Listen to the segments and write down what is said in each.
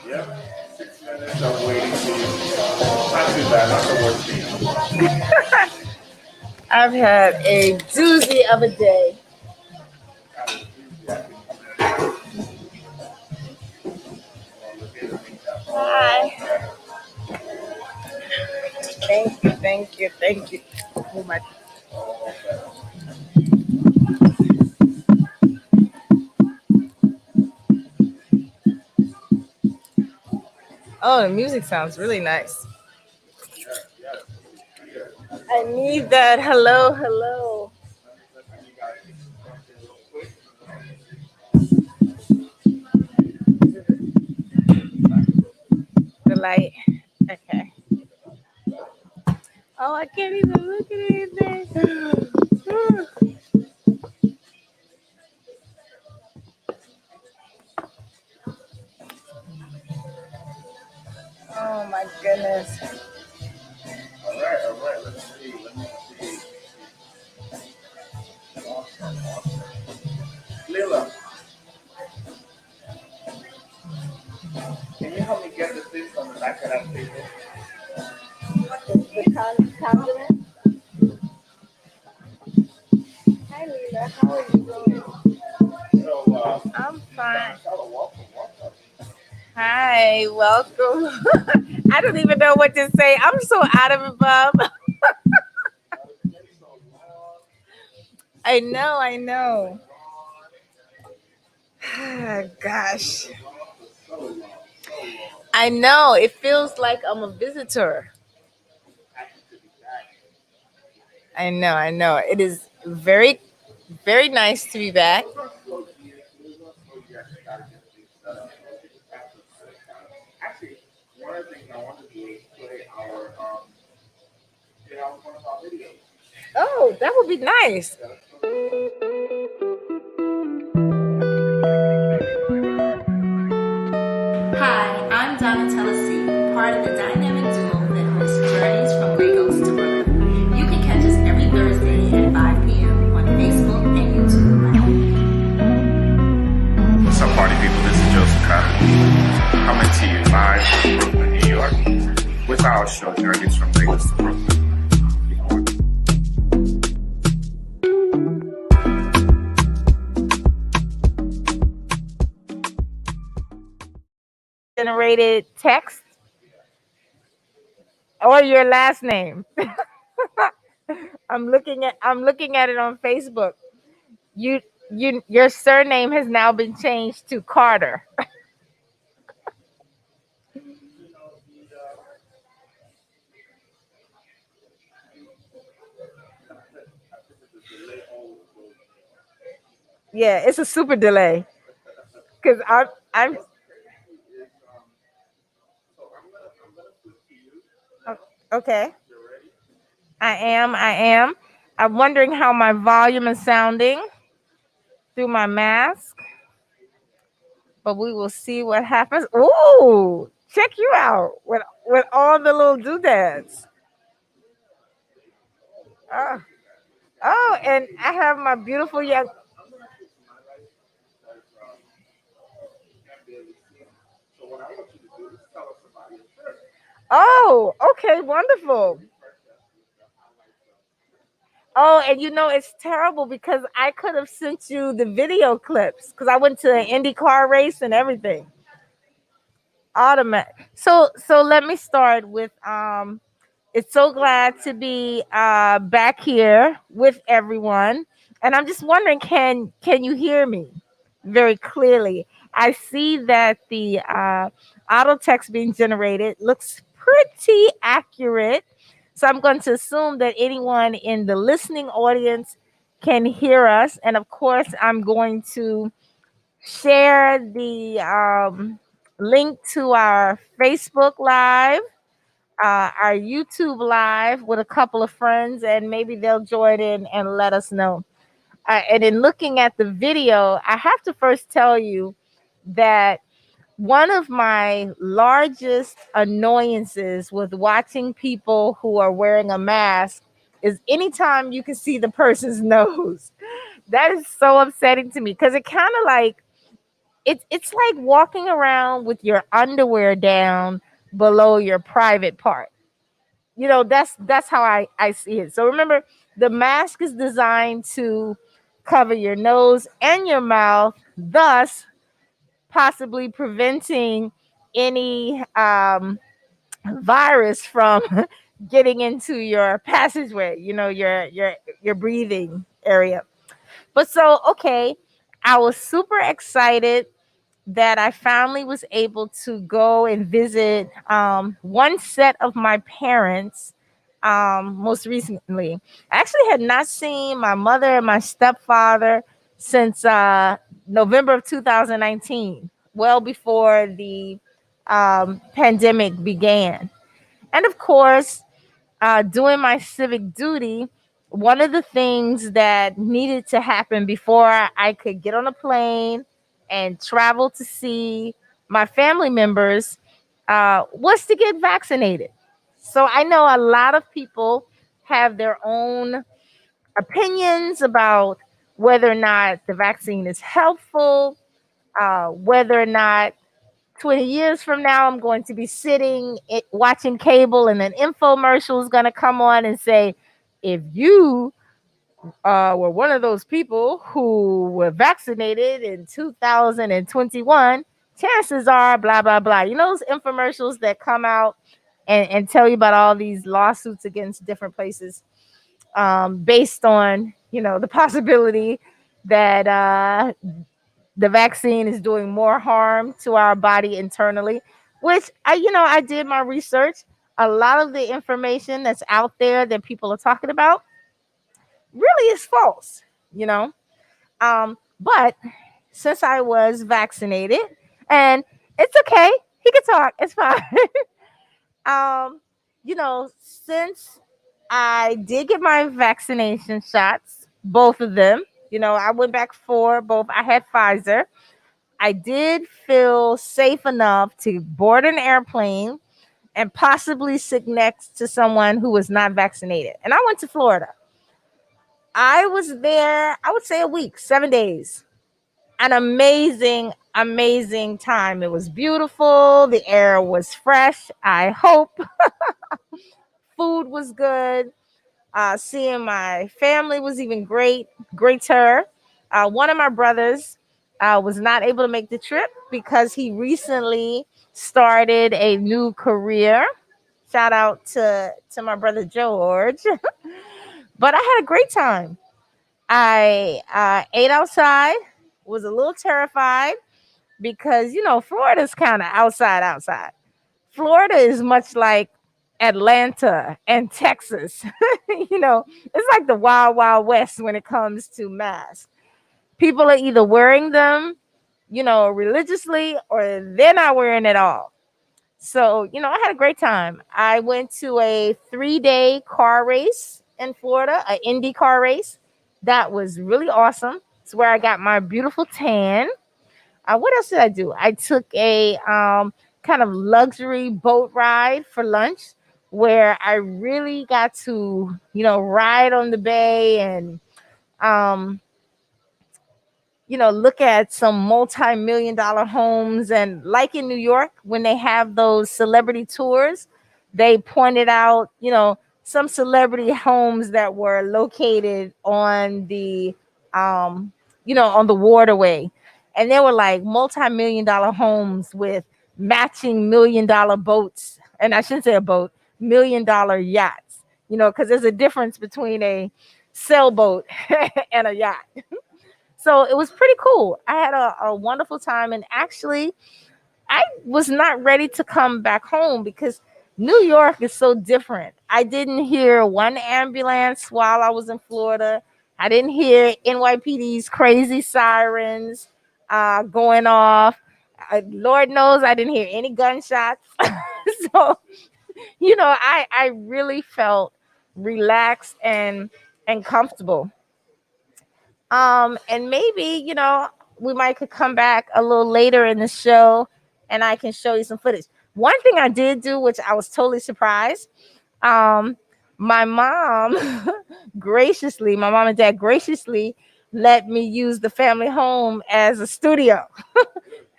Yep. 6 minutes of waiting for you. Not too bad. Not the worst thing. I've had a doozy of a day. Hi. Thank you, thank you, thank you. Oh my. Oh, the music sounds really nice. I need that. Hello, hello. The light. Okay. Oh, I can't even look at anything. Oh my goodness. All right, all right. Let's see. Let me see. Awesome, awesome. Lila, can you help me get the things on the back of that table? The condiment. Hi, Lila. How are you doing? So, I'm fine. welcome, welcome. Hi, welcome. I don't even know what to say. I'm so out of it, Bob. It's been so long. I know, I You've know. been gone. Gosh. You've been gone for so long, so long. I know. It feels like I'm a visitor. Happy to be back. I know, I know. It is very, very nice to be back. Those are slow years. Those are slow years. I gotta get things set up. Actually, one of the things I want to do is play out one of our videos. Oh, that would be nice. Yeah, let's go. Hi, I'm Donatella C., part of the dynamic duo that hosts Journeys from Lagos to Brooklyn. You can catch us every Thursday at 5 p.m. on Facebook and YouTube. What's up, party people? This is Joseph Carter, coming to you live from Brooklyn, New York, with our show Journeys from Lagos to Brooklyn. Generated text or your last name. I'm looking at it on Facebook. You your surname has now been changed to Carter. Yeah, it's a super delay because I'm I'm gonna flip to you. okay. You're ready? I am. I'm wondering how my volume is sounding through my mask, but we will see what happens. Ooh, check you out with all the little doodads. Oh, oh, and I have my beautiful young. I'm gonna put my lights because you can't barely see. So what I want you to do is tell us about your trip. Oh, okay, wonderful. Refresh us with the highlights of. Oh, and it's terrible because I could have sent you the video clips because I went to an Indy car race and everything. Automatic. So let me start with it's so glad to be back here with everyone. And I'm just wondering, can you hear me very clearly? I see that the auto text being generated looks pretty accurate. So I'm going to assume that anyone in the listening audience can hear us. And of course, I'm going to share the link to our Facebook Live, our YouTube Live with a couple of friends, and maybe they'll join in and let us know. And in looking at the video, I have to first tell you that one of my largest annoyances with watching people who are wearing a mask is anytime you can see the person's nose. That is so upsetting to me because it kind of like it's like walking around with your underwear down below your private part. That's how I see it. So remember, the mask is designed to cover your nose and your mouth, thus possibly preventing any virus from getting into your passageway, your breathing area. But so, okay, I was super excited that I finally was able to go and visit one set of my parents most recently. I actually had not seen my mother and my stepfather since November of 2019, well before the pandemic began. And of course, doing my civic duty, one of the things that needed to happen before I could get on a plane and travel to see my family members was to get vaccinated. So I know a lot of people have their own opinions about whether or not the vaccine is helpful, whether or not 20 years from now, I'm going to be watching cable, and an infomercial is going to come on and say, if you were one of those people who were vaccinated in 2021, chances are blah, blah, blah. You know, those infomercials that come out and tell you about all these lawsuits against different places based on, the possibility that the vaccine is doing more harm to our body internally, which I did my research. A lot of the information that's out there that people are talking about really is false, you know. But since I was vaccinated, and it's okay, he can talk, it's fine. Since I did get my vaccination shots, both of them, I went back for both. I had Pfizer. I did feel safe enough to board an airplane and possibly sit next to someone who was not vaccinated. And I went to Florida. I was there, I would say a week, 7 days. An amazing, amazing time. It was beautiful. The air was fresh. I hope food was good. Seeing my family was even greater. One of my brothers was not able to make the trip because he recently started a new career. Shout out to my brother George. But I had a great time. I ate outside, was a little terrified because, Florida's kind of outside. Florida is much like Atlanta and Texas. It's like the wild, wild west when it comes to masks. People are either wearing them, religiously, or they're not wearing it all. So, I had a great time. I went to a 3-day car race in Florida, an Indy car race. That was really awesome. It's where I got my beautiful tan. What else did I do? I took a kind of luxury boat ride for lunch where I really got to, ride on the bay and, look at some multi-million dollar homes. And like in New York, when they have those celebrity tours, they pointed out, some celebrity homes that were located on on the waterway. And they were like multi-million dollar homes with matching $1 million boats. And I shouldn't say a boat, $1 million yachts, because there's a difference between a sailboat and a yacht. So it was pretty cool. I had a wonderful time. And actually, I was not ready to come back home because New York is so different. I didn't hear one ambulance while I was in Florida. I didn't hear NYPD's crazy sirens going off. Lord knows I didn't hear any gunshots. So, I really felt relaxed and comfortable. And maybe, we might could come back a little later in the show and I can show you some footage. One thing I did do, which I was totally surprised, my mom my mom and dad graciously let me use the family home as a studio.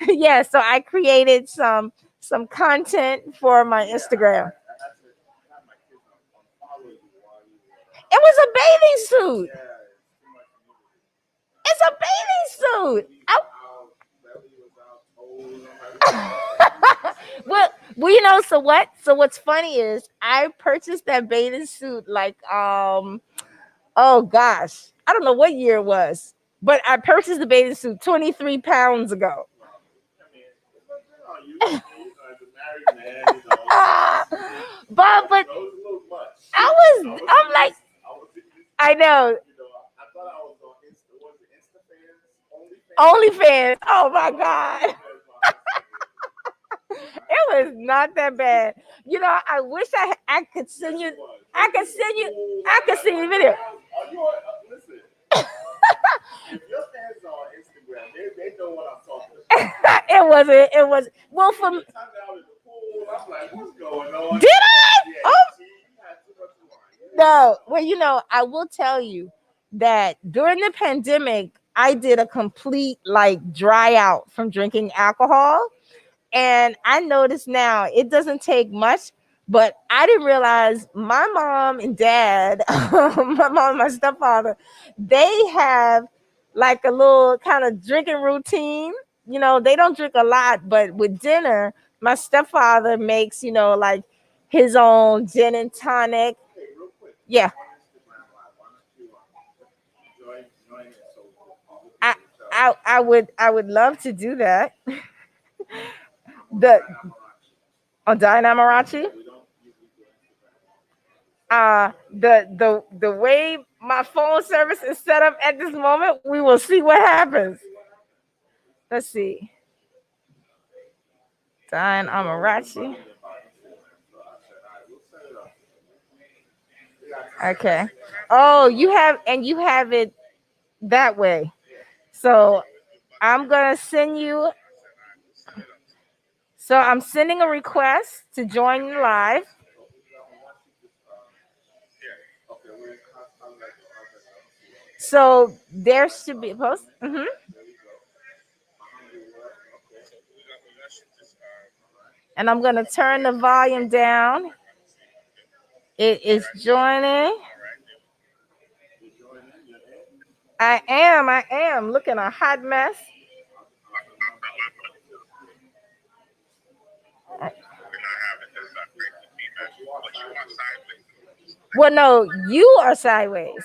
Yeah, so I created some content for my Instagram. It was a bathing suit. It's a bathing suit. Well, so what? So what's funny is I purchased that bathing suit like oh gosh, I don't know what year it was, but I purchased the bathing suit 23 pounds ago. But I'm like, I know. OnlyFans. Oh my god. It was not that bad. I wish I could send you. I could send you. I could send you a video. It wasn't. It was well for. Did I? Oh no. Well, I will tell you that during the pandemic, I did a complete like dry out from drinking alcohol. And I notice now it doesn't take much, but I didn't realize my mom and dad, my mom and my stepfather, they have like a little kind of drinking routine. They don't drink a lot, but with dinner, my stepfather makes, like his own gin and tonic. Yeah. I, I would love to do that. The on Dynamarachi. The way my phone service is set up at this moment, we will see what happens. Let's see. Dine Amarachi. Okay. Oh, you have it that way. So I'm gonna send you. So I'm sending a request to join you live. So there should be a post. And I'm gonna turn the volume down. It is joining. I am looking a hot mess. Well, no, you are sideways.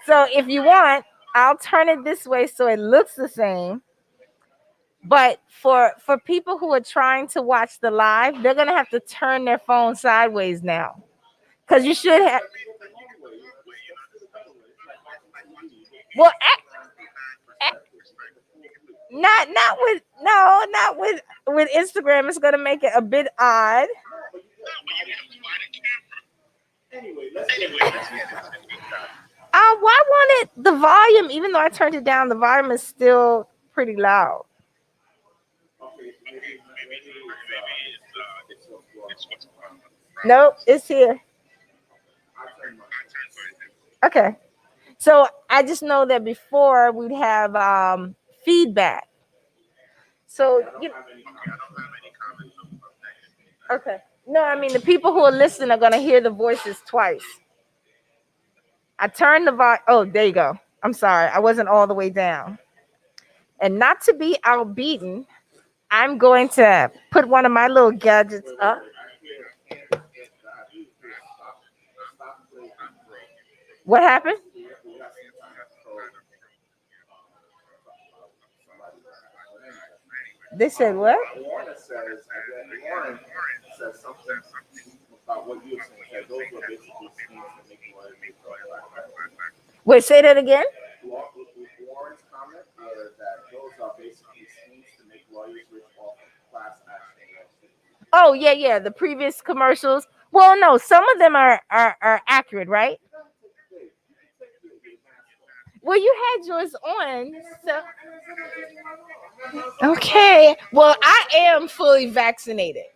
So if you want, I'll turn it this way so it looks the same. But for people who are trying to watch the live, they're gonna have to turn their phone sideways now. Because you should have. Well, not with no, not with Instagram. It's gonna make it a bit odd. Why wanted the volume? Even though I turned it down, the volume is still pretty loud. Nope, it's here. Okay. So I just know that before we'd have feedback. So okay. No, I mean the people who are listening are gonna hear the voices twice. I turned the volume. Oh, there you go. I'm sorry, I wasn't all the way down. And not to be outbeaten, I'm going to put one of my little gadgets up. What happened? They said what? Wait, say that again. Oh yeah, yeah. The previous commercials. Well, no, some of them are accurate, right? Well, you had yours on, so okay. Well, I am fully vaccinated,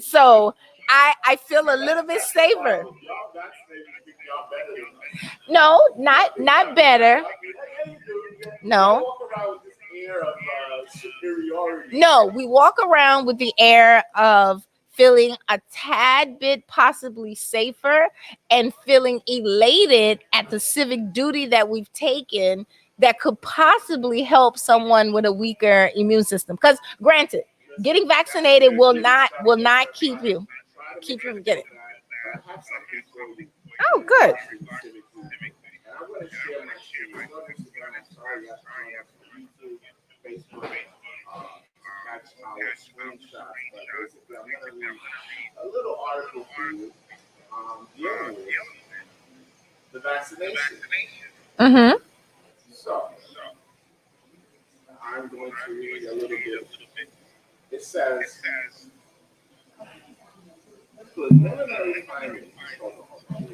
so I feel a little bit safer. No, not better. No. No, we walk around with the air of feeling a tad bit possibly safer and feeling elated at the civic duty that we've taken that could possibly help someone with a weaker immune system. Because granted, getting vaccinated will not keep you from getting. Oh, good. Mm-hmm.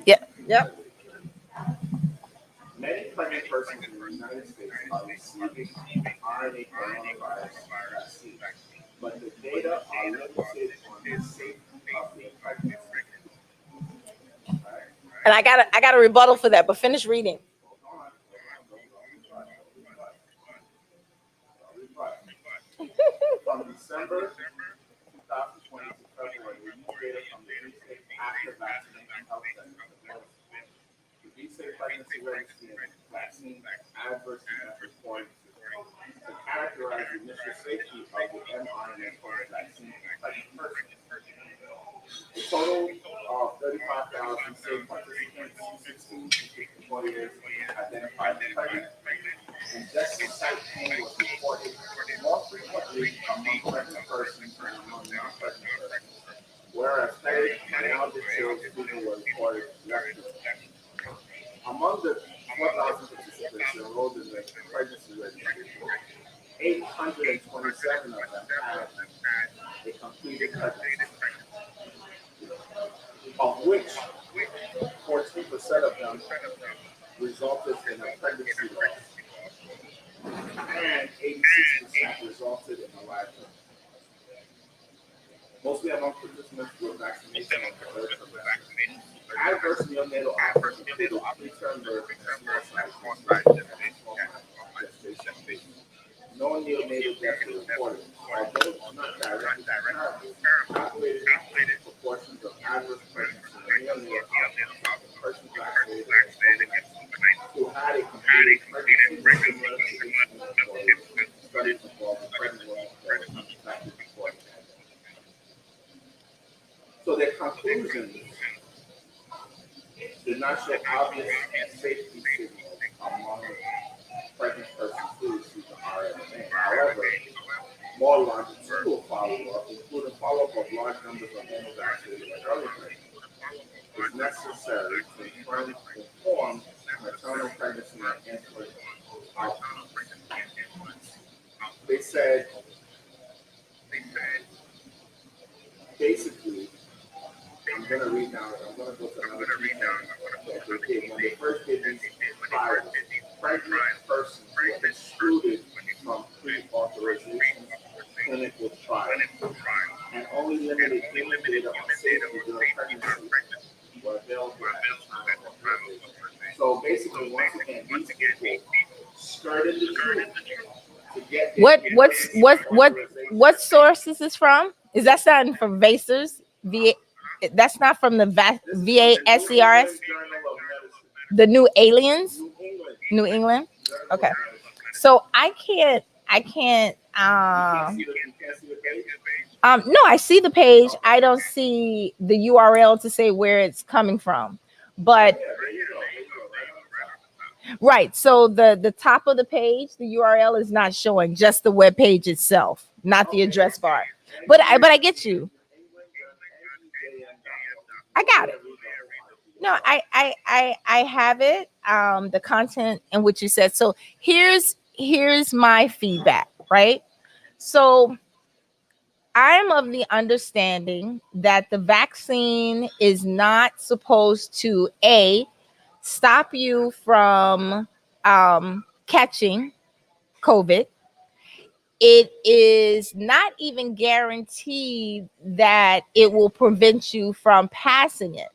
Yep. Yep. And I got a rebuttal for that, but finish reading. What source is this from? Is that something from Vacers? That's not from the VASCRS. The New Aliens, New England. Okay, so I can't. No, I see the page. I don't see the URL to say where it's coming from, but right. So the top of the page, the URL is not showing, just the web page itself, not the address bar. But I get you. I got it. No, I have it. The content in which you said. So here's my feedback, right? So I'm of the understanding that the vaccine is not supposed to stop you from catching COVID. It is not even guaranteed that it will prevent you from passing it.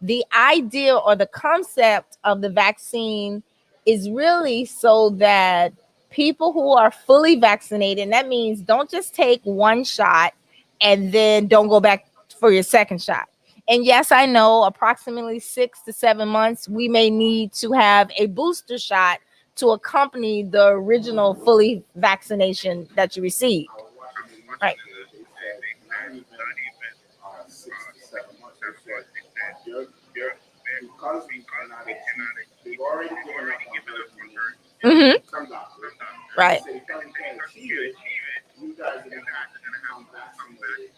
The idea or the concept of the vaccine is really so that people who are fully vaccinated, and that means don't just take one shot and then don't go back for your second shot. And yes, I know approximately 6 to 7 months, we may need to have a booster shot to accompany the original fully vaccination that you received. I was watching the news Right. today. They said not even 6 to 7 months. They said they're because we cannot achieve. They've already given up on herd immunity. Mm-hmm. Some doctors. Right. They say because we can't achieve it, you guys are gonna have to become vaccinated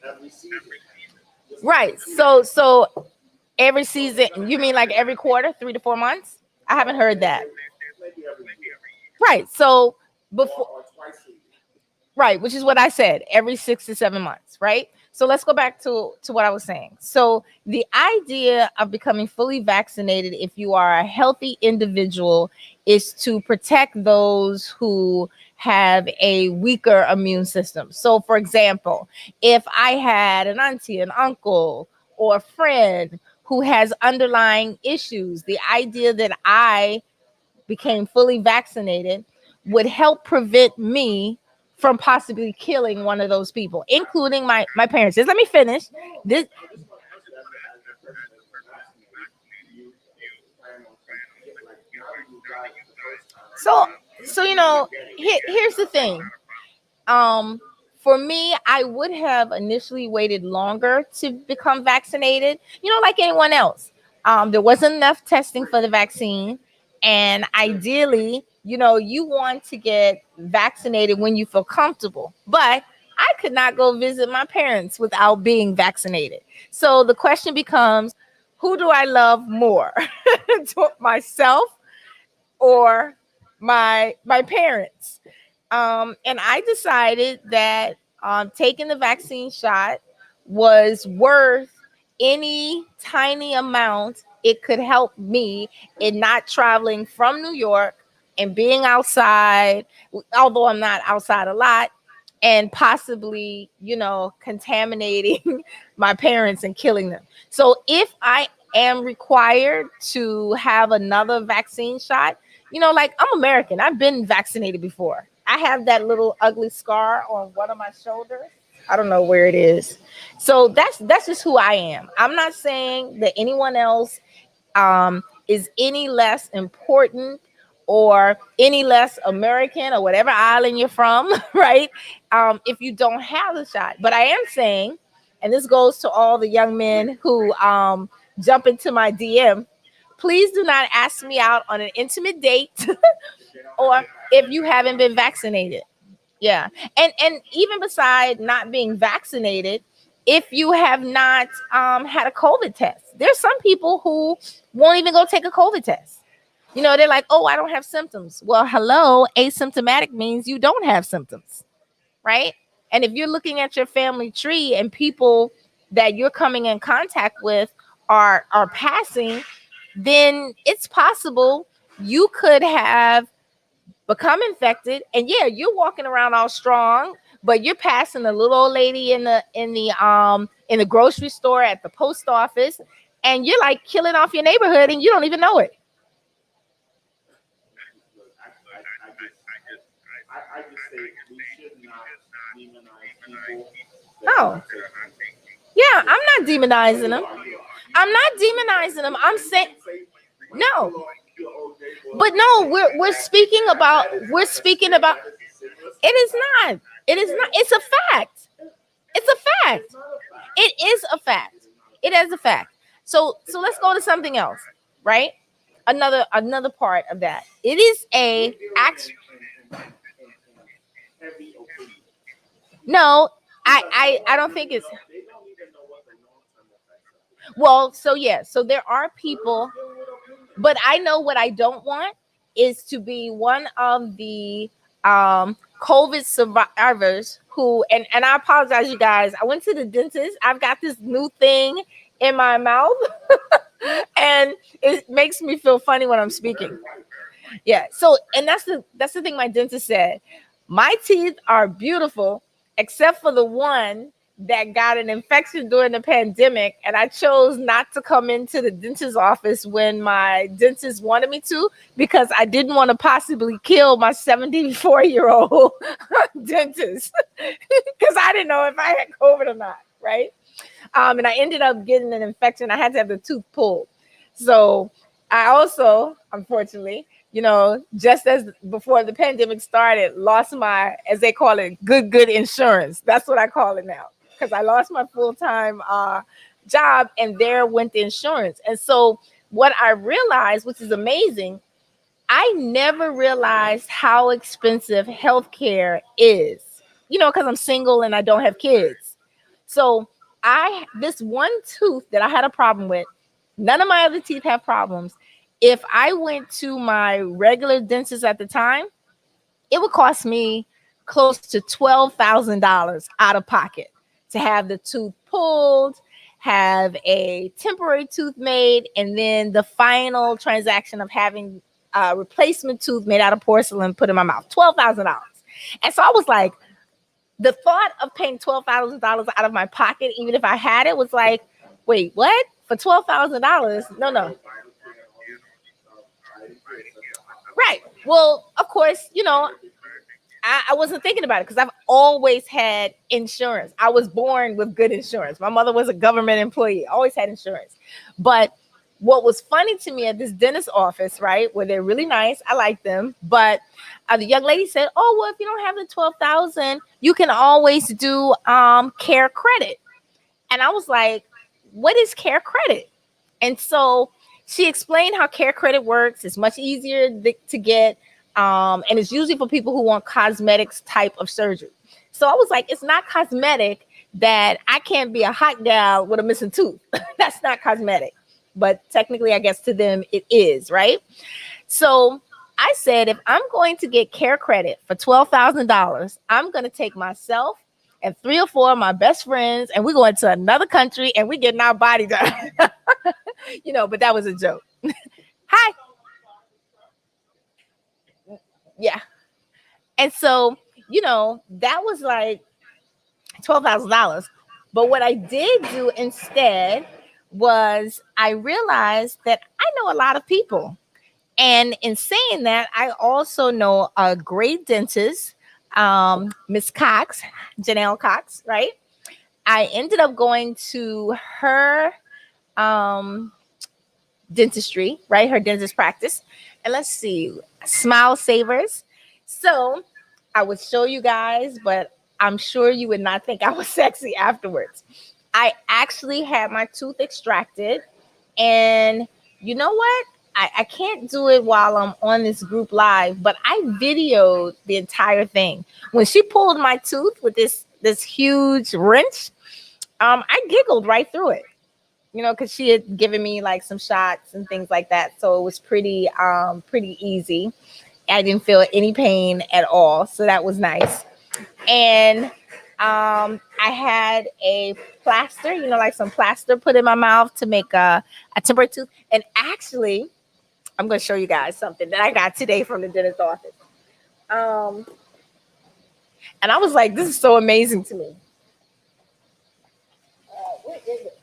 every season. Right. So every season, you mean like every quarter, 3 to 4 months? I haven't heard that. Maybe every year. Right. So before, Or twice a year. right, which is what I said, every 6 to 7 months, right? So let's go back to what I was saying. So the idea of becoming fully vaccinated, if you are a healthy individual, is to protect those who have a weaker immune system. So for example, if I had an auntie, an uncle, or a friend who has underlying issues, the idea that I became fully vaccinated would help prevent me from possibly killing one of those people, including my parents. Just let me finish. This I just want to ask you as a person that was vaccinated, do you plan on like now that you got it the first time? so Do you you want know, to get it? here's the thing. um for me, I would have initially waited longer to become vaccinated, like anyone else. There wasn't enough testing for the vaccine, and ideally, you want to get vaccinated when you feel comfortable, but I could not go visit my parents without being vaccinated. So the question becomes, who do I love more? Myself or my parents? And I decided that taking the vaccine shot was worth any tiny amount it could help me in not traveling from New York and being outside, although I'm not outside a lot, and possibly, contaminating my parents and killing them. So if I am required to have another vaccine shot, like, I'm American. I've been vaccinated before. I have that little ugly scar on one of my shoulders. I don't know where it is. So that's just who I am. I'm not saying that anyone else is any less important or any less American or whatever island you're from, right? If you don't have the shot. But I am saying, and this goes to all the young men who jump into my DM, please do not ask me out on an intimate date or if you haven't been vaccinated. Yeah. And even beside not being vaccinated, if you have not had a COVID test, there's some people who won't even go take a COVID test. They're like, oh, I don't have symptoms. Well, hello, asymptomatic means you don't have symptoms, right? And if you're looking at your family tree and people that you're coming in contact with are passing, then it's possible you could have become infected, and yeah, you're walking around all strong, but you're passing a little old lady in the grocery store, at the post office, and you're like killing off your neighborhood and you don't even know it. Look, I just say we should not demonize people that Oh, want to hunting. yeah, I'm not demonizing them. You are. I'm not demonizing them. I'm saying Say, no. your old neighborhood. But no, we're speaking about That is a serious it is not. It is not. It's a fact. It's a fact. It's not a fact. It is a fact. It is a fact. So let's go to something else, right? Another part of that. It is a act. Heavy opinion. No, I don't think it's They don't even know what the long-term effects are. well. So yeah. So there are people, but I know what I don't want is to be one of the COVID survivors who, and I apologize, you guys. I went to the dentist. I've got this new thing in my mouth, and it makes me feel funny when I'm speaking. Yeah. So, and that's the thing my dentist said. My teeth are beautiful, except for the one that got an infection during the pandemic, and I chose not to come into the dentist's office when my dentist wanted me to because I didn't want to possibly kill my 74-year-old dentist because I didn't know if I had COVID or not, right? And I ended up getting an infection. I had to have the tooth pulled. So I also, unfortunately, just as before the pandemic started, lost my, as they call it, good insurance. That's what I call it now, because I lost my full-time job, and there went the insurance. And so what I realized, which is amazing, I never realized how expensive healthcare is, because I'm single and I don't have kids. So this one tooth that I had a problem with, none of my other teeth have problems. If I went to my regular dentist at the time, it would cost me close to $12,000 out of pocket to have the tooth pulled, have a temporary tooth made, and then the final transaction of having a replacement tooth made out of porcelain put in my mouth. $12,000. And so I was like, the thought of paying $12,000 out of my pocket, even if I had it, was like, wait, what? For $12,000? No. Right. Well, of course, I wasn't thinking about it because I've always had insurance. I was born with good insurance. My mother was a government employee, always had insurance. But what was funny to me at this dentist office, right, where they're really nice, I like them, but the young lady said, oh, well, if you don't have the 12,000, you can always do care credit. And I was like, what is care credit? And so she explained how care credit works. It's much easier to get, and it's usually for people who want cosmetics type of surgery. So I was like, it's not cosmetic that I can't be a hot gal with a missing tooth. That's not cosmetic. But technically, I guess to them it is, right? So I said, if I'm going to get care credit for $12,000, I'm going to take myself and 3 or 4 of my best friends, and we're going to another country and we're getting our body done. But that was a joke. Hi. Yeah. And so, that was like $12,000. But what I did do instead was I realized that I know a lot of people. And in saying that, I also know a great dentist, Miss Cox, Janelle Cox, right? I ended up going to her dentistry, right? Her dentist practice. And let's see, Smile Savers. So I would show you guys, but I'm sure you would not think I was sexy afterwards. I actually had my tooth extracted, and you know what? I can't do it while I'm on this group live, but I videoed the entire thing. When she pulled my tooth with this huge wrench, I giggled right through it, because she had given me like some shots and things like that. So it was pretty easy. I didn't feel any pain at all. So that was nice. And I had a plaster, like some plaster put in my mouth to make a temporary tooth. And actually, I'm going to show you guys something that I got today from the dentist office. And I was like, this is so amazing to me. What is it?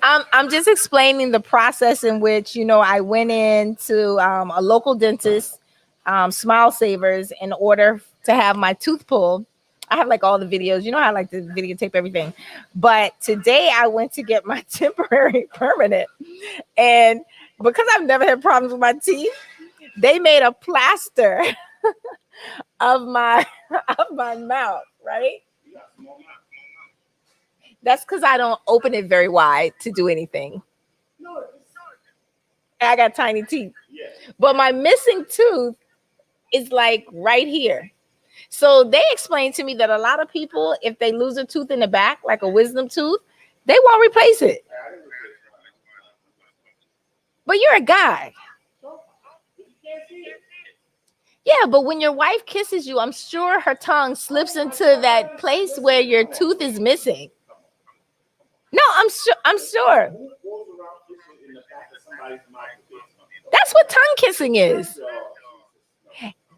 I'm just explaining the process in which, I went into a local dentist, Smile Savers, in order to have my tooth pulled. I have like all the videos, I like to videotape everything. But today I went to get my temporary permanent. And because I've never had problems with my teeth, they made a plaster of my mouth, right? That's because I don't open it very wide to do anything. And I got tiny teeth. But my missing tooth is like right here. So they explained to me that a lot of people, if they lose a tooth in the back, like a wisdom tooth, they won't replace it. But you're a guy. Yeah, but when your wife kisses you, I'm sure her tongue slips into that place where your tooth is missing. No, I'm sure. That's what tongue kissing is.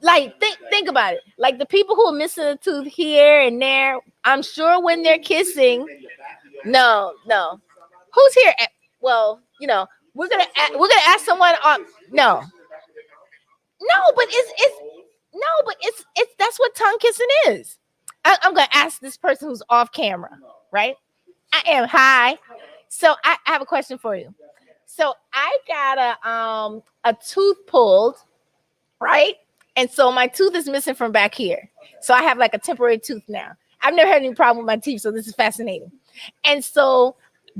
Like think about it. Like the people who are missing a tooth here and there, I'm sure when they're kissing, no. Who's here? Well, we're gonna ask someone on no. No, but it's that's what tongue kissing is. I'm gonna ask this person who's off camera, right? I am. Hi. So I have a question for you. So I got a tooth pulled, right? And so my tooth is missing from back here. So I have like a temporary tooth now. I've never had any problem with my teeth, so this is fascinating. And so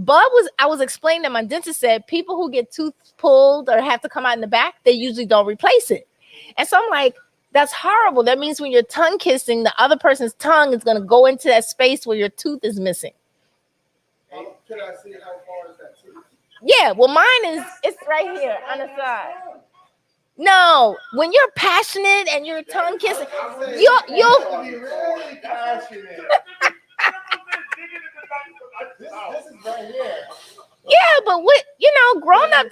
I was explaining that my dentist said people who get tooth pulled or have to come out in the back, they usually don't replace it. And so I'm like, that's horrible. That means when you're tongue kissing, the other person's tongue is going to go into that space where your tooth is missing. Can I see how far is that tooth? Yeah, well, it's right here on the side. No, when you're passionate and you're tongue kissing, you'll be really passionate. This is right here. yeah, but grown up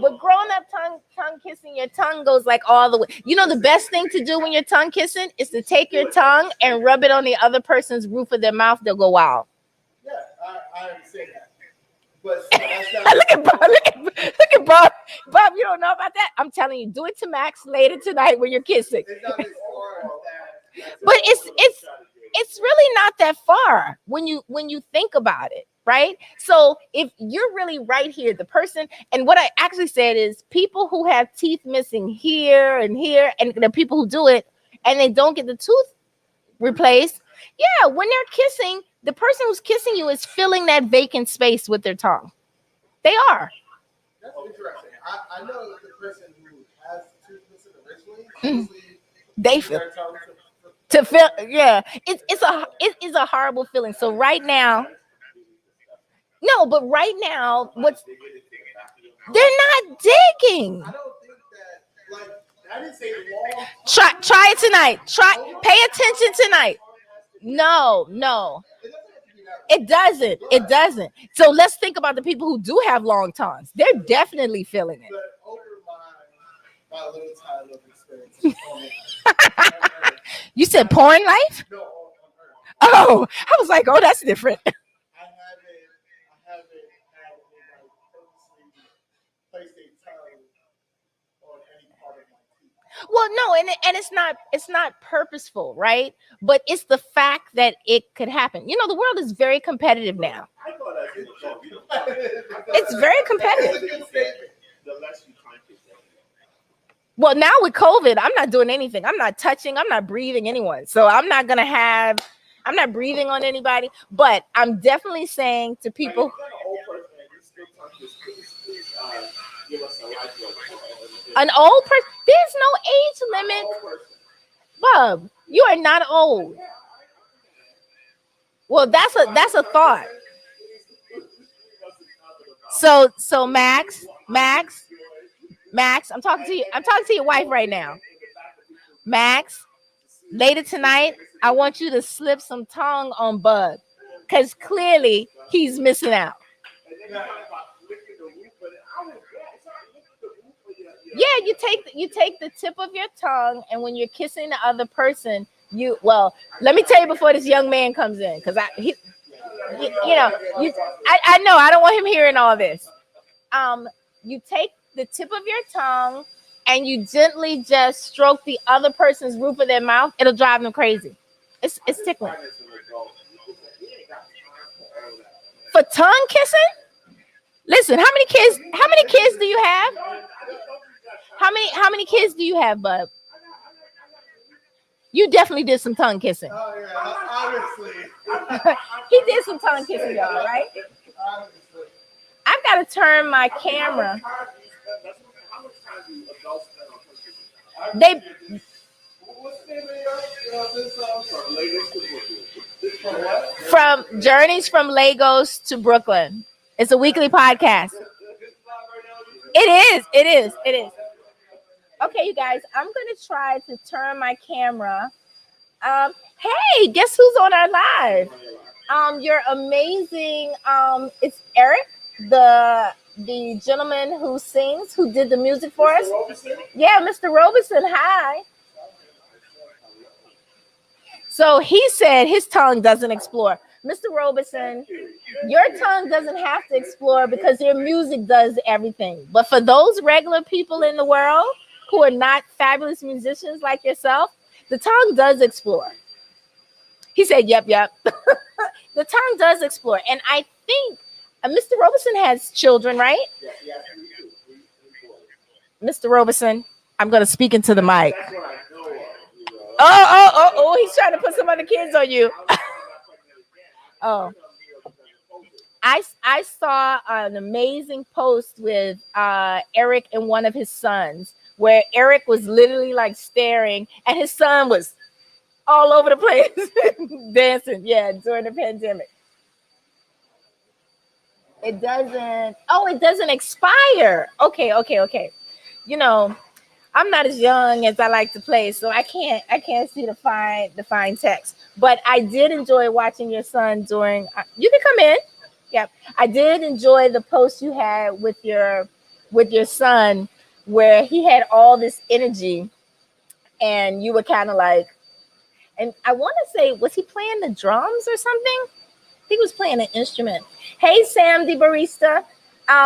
but grown up tongue kissing, your tongue goes like all the way. The best thing to do when you're tongue kissing is to take your tongue and rub it on the other person's roof of their mouth. They'll go wild. Yeah, I understand that. But that's not Look at Bob. Look at Bob. Bob, you don't know about that? I'm telling you, do it to Max later tonight when you're kissing. it's not as far as that. But it's really not that far when you think about it, right? So if you're really right here, the person, and what I actually said is people who have teeth missing here, and the people who do it and they don't get the tooth replaced, yeah, when they're kissing, the person who's kissing you is filling that vacant space with their tongue. They are. That's interesting. I know that the person who has tooth missing originally, They feel to feel, yeah. It is a horrible feeling. So right now, no, but right now, they're not digging. I don't think that, like, I didn't say long. Try it tonight. Pay attention tonight. No. It doesn't. So let's think about the people who do have long tongues. They're definitely feeling it. But over my little time of experience. You said porn life? No, on Earth. Oh, I was like, oh, that's different. I haven't had anybody purposely place a tongue on any part of my teeth. Well, no, and it's not purposeful, right? But it's the fact that it could happen. The world is very competitive now. I thought I did joke. It's very competitive. It's a good statement. The less you try to say. Well, now with COVID, I'm not doing anything. I'm not touching. I'm not breathing anyone. So I'm not breathing on anybody. But I'm definitely saying to people, an old person, there's no age limit. Bob, you are not old. Well, that's a thought. So Max, I'm talking to you. I'm talking to your wife right now. Max, later tonight, I want you to slip some tongue on Bud, because clearly he's missing out. Yeah, you take the tip of your tongue, and when you're kissing the other person, let me tell you before this young man comes in, because I know I don't want him hearing all this. You take the tip of your tongue and you gently just stroke the other person's roof of their mouth. It'll drive them crazy. It's tickling. For tongue kissing? Listen, how many kids do you have? How many kids do you have, bub? You definitely did some tongue kissing. Oh yeah, obviously. He did some tongue kissing, y'all, right? Obviously. I've got to turn my camera. They from Journeys from Lagos to Brooklyn. It's a weekly podcast. It is. Okay, you guys, I'm gonna try to turn my camera. Hey, guess who's on our live? You're amazing. It's Eric, the gentleman who sings, who did the music for us. Yeah, Mr. Robeson. Hi. So he said his tongue doesn't explore. Mr. Robeson, your tongue doesn't have to explore because your music does everything. But for those regular people in the world who are not fabulous musicians like yourself, the tongue does explore. He said, yep, yep. The tongue does explore. And I think Mr. Robeson has children, right? Yeah, he has three boys. Mr. Robeson, I'm going to speak into the mic. That's what I know of. He's trying to put some other kids on you. Oh. I saw an amazing post with Eric and one of his sons where Eric was literally like staring and his son was all over the place dancing, during the pandemic. It doesn't expire. Okay. You know, I'm not as young as I like to play, so I can't see the fine text. But I did enjoy watching your son during. You can come in. Yep, I did enjoy the post you had with your son, where he had all this energy, and you were kind of like, and I want to say, was he playing the drums or something? I think he was playing an instrument. Hey, Sam the barista.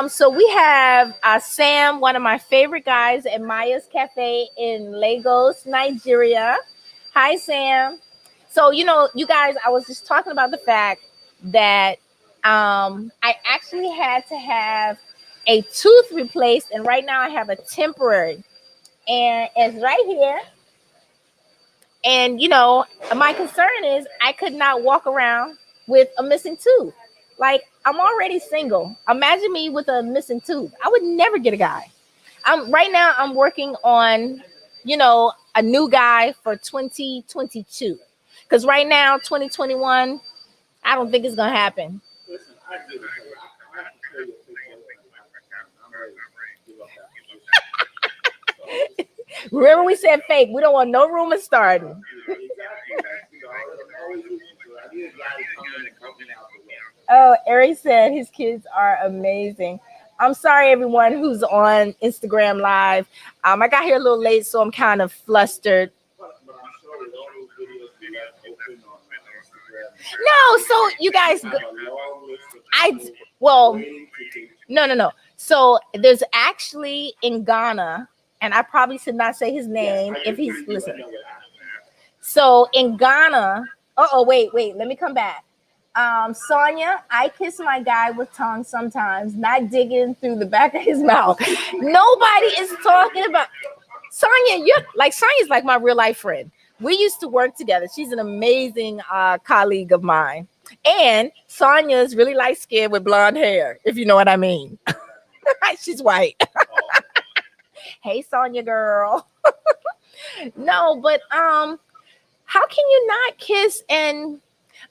So we have Sam, one of my favorite guys at Maya's Cafe in Lagos, Nigeria. Hi, Sam. So, you guys, I was just talking about the fact that I actually had to have a tooth replaced, and right now I have a temporary, and it's right here. And, my concern is I could not walk around with a missing tooth. Like, I'm already single. Imagine me with a missing tooth. I would never get a guy. Right now I'm working on, a new guy for 2022. Because right now, 2021, I don't think it's going to happen. Listen, I do. I have to tell you a I'm ready to give up that position. Remember we said fake. We don't want no rumors starting. Oh, Eric said his kids are amazing. I'm sorry, everyone who's on Instagram Live. I got here a little late, so I'm kind of flustered. No, so you guys, no. So there's actually in Ghana, and I probably should not say his name if he's listening. So in Ghana, wait, let me come back. Sonia, I kiss my guy with tongue sometimes, not digging through the back of his mouth. Nobody is talking about Sonia. Sonia's like my real life friend. We used to work together. She's an amazing colleague of mine. And Sonia's really light skinned with blonde hair, if you know what I mean. She's white. Hey, Sonia girl. No, but how can you not kiss? And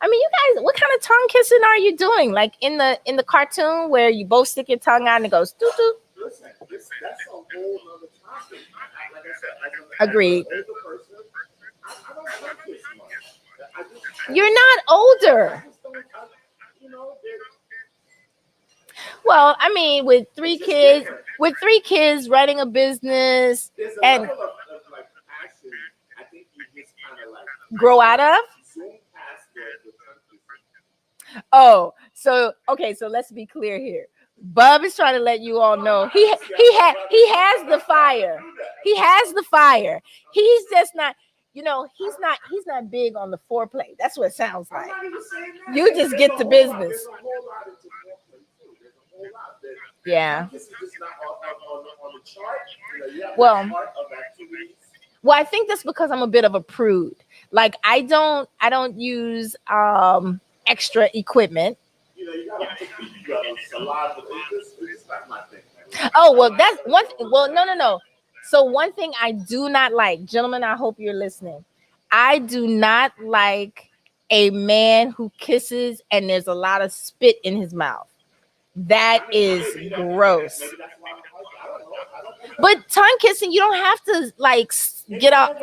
I mean, you guys, what kind of tongue kissing are you doing? Like in the cartoon where you both stick your tongue out and it goes doo doo. Listen, that's a whole other topic. Like I said, Agreed. I don't like this much. You're not older. Well, I mean, with three kids running a business, and level of like action, I think you just kind of like grow out of. zoom past the tongue. Oh, so let's be clear here. Bub is trying to let you all know he has the fire. He has the fire. He's just not. He's not big on the foreplay. That's what it sounds like. You just get to business. Yeah. Well, I think that's because I'm a bit of a prude. Like I don't use extra equipment. You got a lot of it's not my thing. Oh, well, that's one. Well, no. So one thing I do not like, gentlemen, I hope you're listening. I do not like a man who kisses and there's a lot of spit in his mouth. That is gross. But tongue kissing, you don't have to like get up.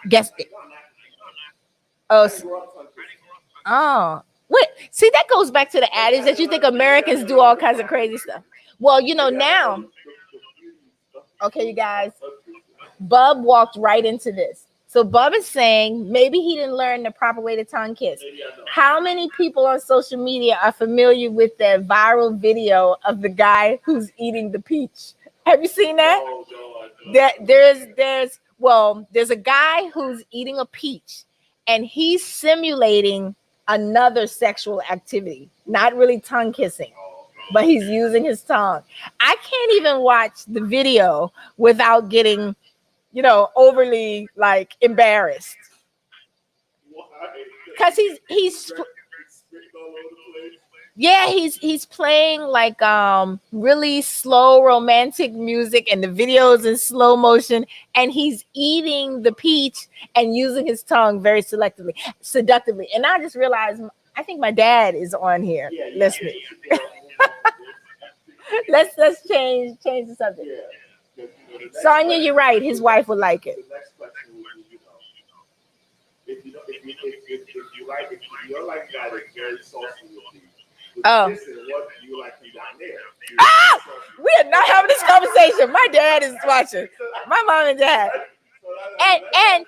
Guess it. Oh, wait. See, that goes back to the adage that you think Americans do all kinds of crazy stuff. Well, now. Okay, you guys. Bub walked right into this. So Bub is saying maybe he didn't learn the proper way to tongue kiss. How many people on social media are familiar with the viral video of the guy who's eating the peach? Have you seen that? There's a guy who's eating a peach and he's simulating another sexual activity, not really tongue kissing, but he's using his tongue. I can't even watch the video without getting, overly like embarrassed. Because he's playing like really slow romantic music and the videos in slow motion, and he's eating the peach and using his tongue very seductively. And I just realized I think my dad is on here listening. Let's change the subject. Sonia, you're right. His wife would like it. The next question would be, if you're like guy that's very saucy with you, what do you like down there? We are not having this conversation. My dad is watching. My mom and dad. And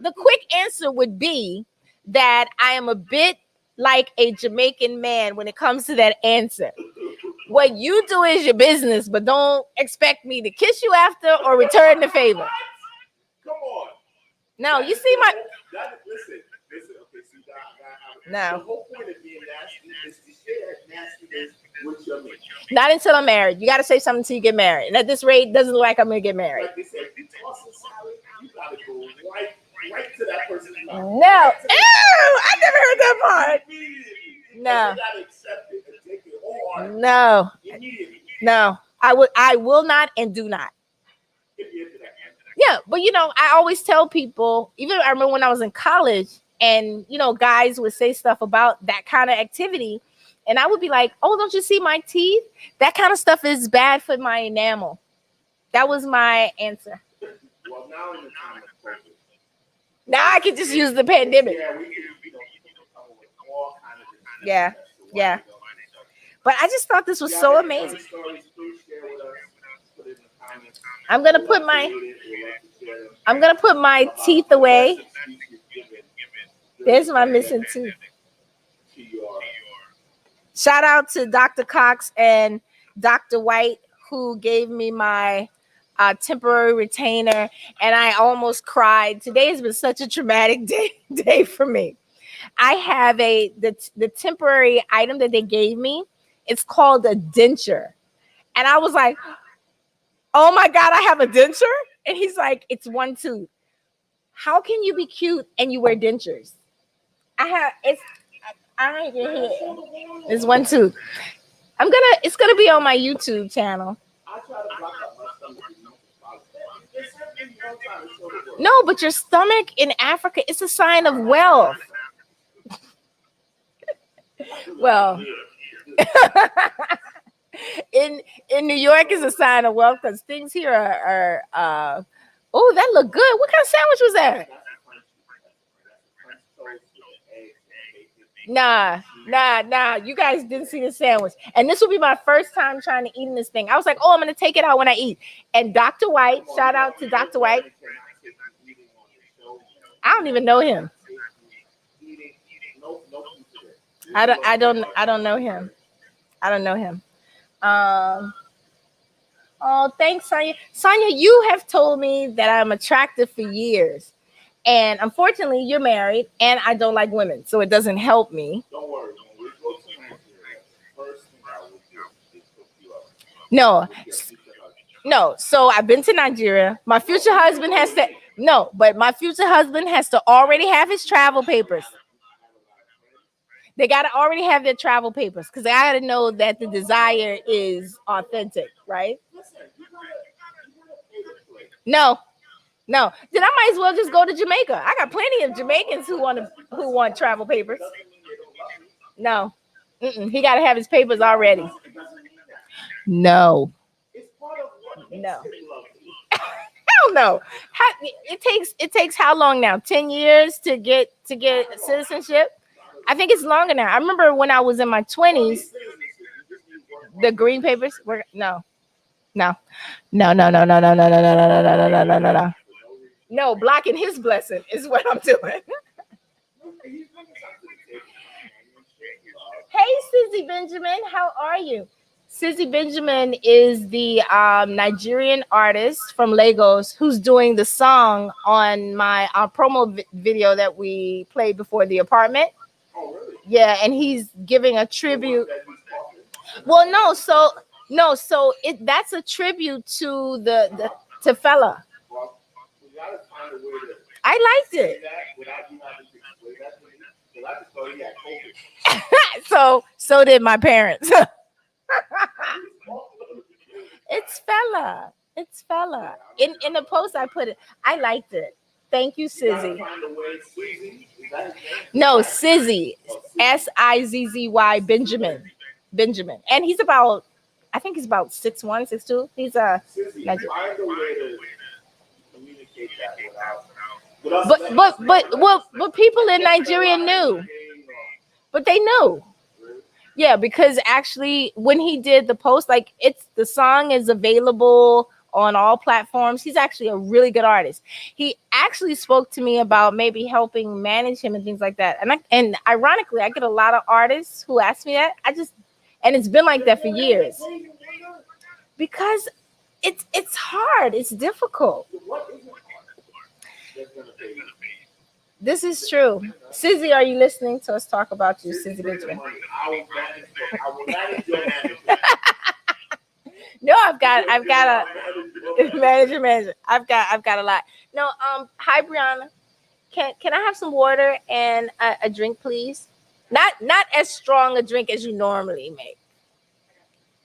the quick answer would be that I am a bit like a Jamaican man when it comes to that answer. What you do is your business, but don't expect me to kiss you after or return the favor. Come on. No, you see my. Listen. Okay, see, no. The whole point of being nasty is to share nastiness with your mate. Not until I'm married. You got to say something until you get married. And at this rate, it doesn't look like I'm going to get married. Like they say, if you toss a salad, you got to go right to that person's mouth. No. Ew, I never heard that part. No. No. I will not and do not. Yeah, but I always tell people, even I remember when I was in college and guys would say stuff about that kind of activity, and I would be like, oh, don't you see my teeth? That kind of stuff is bad for my enamel. That was my answer. Well, now in the time of COVID, now I can just use the pandemic. Yeah, we can come up with all kind of yeah. But I just thought this was so amazing. I'm gonna put my teeth away. There's my missing tooth. Shout out to Dr. Cox and Dr. White who gave me my temporary retainer, and I almost cried. Today has been such a traumatic day for me. I have the temporary item that they gave me. It's called a denture, and I was like, oh my God, I have a denture? And he's like, it's one tooth. How can you be cute and you wear dentures? I ain't even here. It's one tooth. It's gonna be on my YouTube channel. No, but your stomach in Africa, it's a sign of wealth. Well, in New York is a sign of wealth because things here are oh, that looked good. What kind of sandwich was that? Nah. You guys didn't see the sandwich. And this will be my first time trying to eat in this thing. I was like, oh, I'm going to take it out when I eat. And Dr. White, shout out to Dr. White. I don't even know him. I don't know him. I don't know him. Oh, thanks, Sonia. Sonia, you have told me that I'm attractive for years. And unfortunately, you're married, and I don't like women, so it doesn't help me. Don't worry. When we go to Nigeria, first thing I will do is hook you up. No. So I've been to Nigeria. My future husband has to. No, but my future husband has to already have his travel papers. They got to already have their travel papers because I got to know that the desire is authentic, right? No. Then I might as well just go to Jamaica. I got plenty of Jamaicans who want travel papers. No. He got to have his papers already. No. Hell no. It takes how long now? 10 years to get citizenship? I think it's longer now. I remember when I was in my 20s, the green papers were no. No, blocking his blessing is what I'm doing. He's bringing something to the table, companionship, love. Hey, Sizzy Benjamin, how are you? Sizzy Benjamin is the Nigerian artist from Lagos who's doing the song on my promo video that we played before the apartment. Oh, really? Yeah, and he's giving a The one tribute. that he's talking? Well, no, so it that's a tribute to the to fella. Well, we gotta find a way to I liked say it. that without you having to explain that to me. Because I just thought he had COVID. So did my parents. Oh, It's fella. It's fella. yeah, In the post I put it. I liked it. Thank you, you gotta Sizzy. find a way. Susie, is that his name? No, Sizzy. Oh, Susie. Sizzy Benjamin. Benjamin. And he's about I think he's about 6'1", 6'2". He's a Susie, Niger- find a way to communicate that without but people in Nigeria knew. But they knew. Yeah, because actually when he did the post, like the song is available on all platforms. He's actually a really good artist. He actually spoke to me about maybe helping manage him and things like that. And ironically, I get a lot of artists who ask me that. And it's been like that for years. Because it's hard. It's difficult. What is it that's gonna pay you? This is true. Sizzy, are you listening to us talk about you, Sizzy Bring the Benjamin? money. I will manage your management. No, I've got a manager. I've got a lot. No, hi Brianna. Can I have some water and a drink, please? Not as strong a drink as you normally make.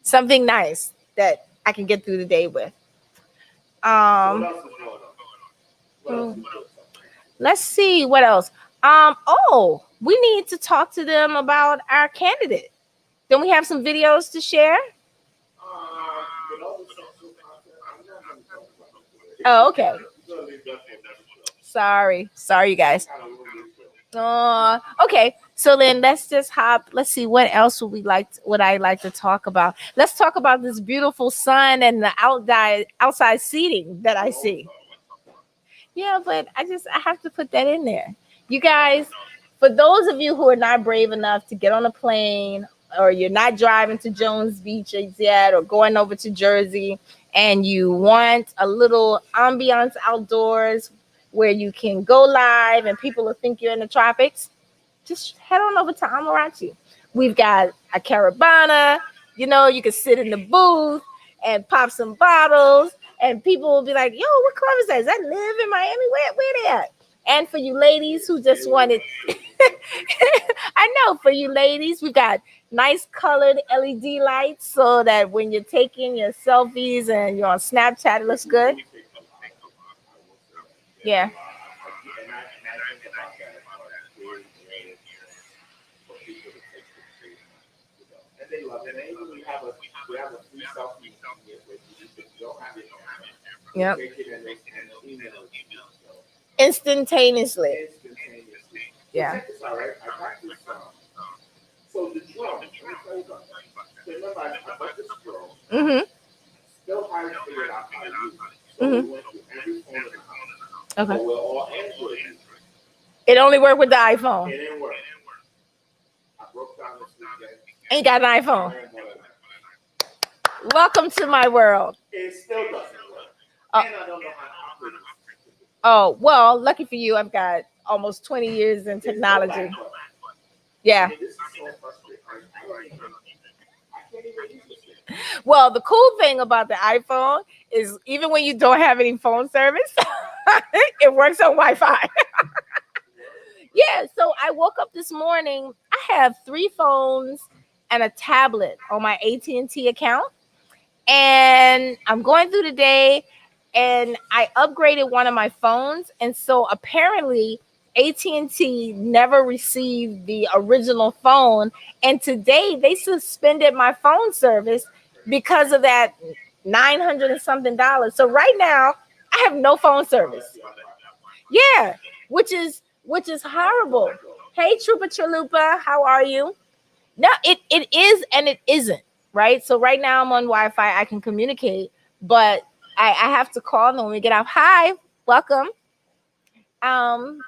Something nice that I can get through the day with. What Um, else is going on? What else is going on? let's see what else. Oh, we need to talk to them about our candidate. Don't we have some videos to share? With all the sexual content, I'm not gonna talk about it. Oh, okay. We're gonna leave that for another show. Sorry, you guys. Kind of little show. Okay. So then let's just hop. Let's see what else would I like to talk about. Let's talk about this beautiful sun and the outside seating that I see. Yeah, but I have to put that in there. You guys, for those of you who are not brave enough to get on a plane or you're not driving to Jones Beach yet or going over to Jersey and you want a little ambiance outdoors where you can go live and people will think you're in the tropics, just head on over to Amarachi. We've got a caravana. You can sit in the booth and pop some bottles, and people will be like, "Yo, what club is that? Is that Live in Miami? Where they at?" And for you ladies who just wanted, I know for you ladies, we got nice colored LED lights so that when you're taking your selfies and you're on Snapchat, it looks good. Yeah. And I think about that as far as creating areas for people to take pictures, and they love it. And even we have a free selfie here with you, if you don't have it, Yep. take it and email it to you. So Instantaneously. instantaneously. Yeah. Check this out, right? I got this. So the drone. Let me tell you something. So remember, I bought this drone. Mm-hmm. Still haven't figured out how to use it. So we went through every phone in the house. Okay. So we're all Android users. It only worked with the iPhone. It didn't work. I broke down this weekend. Ain't got an iPhone. And whatever. Welcome to my world. It still doesn't work. Oh. And I don't know how to operate it. Oh, well, lucky for you, I've got almost 20 years in technology. Yeah. This is so frustrating. I can't even use this thing. Well, the cool thing about the iPhone is even when you don't have any phone service, it works on Wi-Fi. Yeah, so I woke up this morning. I have 3 phones and a tablet on my AT&T account. And I'm going through the day and I upgraded one of my phones. And so apparently AT&T never received the original phone. And today they suspended my phone service because of that $900 and something. So right now I have no phone service. Yeah, which is horrible. Hey, Troopa Chalupa, how are you? No, it is and it isn't, right? So right now I'm on Wi-Fi. I can communicate, but I have to call them when we get off. Hi, welcome. um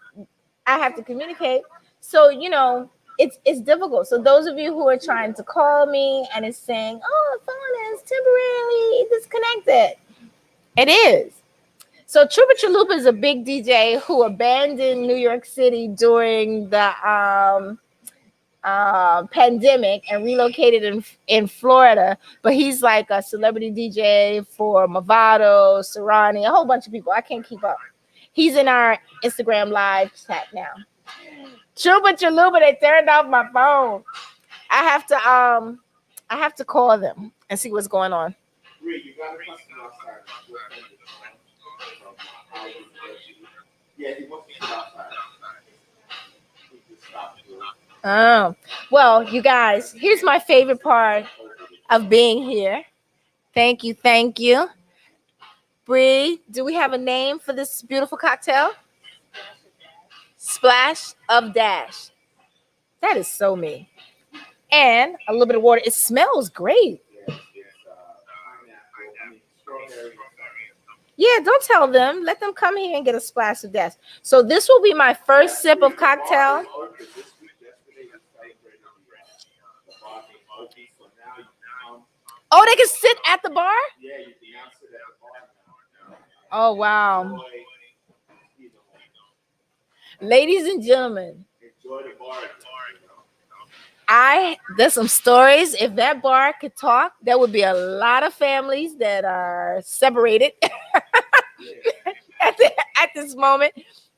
I have to communicate. So, it's difficult. So those of you who are trying to call me and is saying, "Oh, the phone is temporarily disconnected," it is. So Trooper Chalupa is a big DJ who abandoned New York City during the pandemic and relocated in Florida. But he's like a celebrity DJ for Movado, Serrani, a whole bunch of people. I can't keep up. He's in our Instagram live chat now. Chuba Chalupa, they turned off my phone. I have to I have to call them and see what's going on. Rick, you got a customer outside. Your friend is from Howard University. Yeah, he wants to sit outside. He just stopped doing it. Oh, well, you guys, here's my favorite part of being here. Thank you, thank you. Bree, do we have a name for this beautiful cocktail? Splash of Dash. That is so me. And a little bit of water. It smells great. Yeah, it's pineapple. I mean, strawberry. Yeah, don't tell them. Let them come here and get a splash of dash. So this will be my first sip of cocktail. This week, yesterday, we celebrated the bar being open, so now you come. Oh, they can sit at the bar? Yeah, you can now sit at the bar now. Oh, wow. Enjoy, you know, Ladies and gentlemen, enjoy the bar. there's some stories. If that bar could talk, there would be a lot of families that are separated at this moment.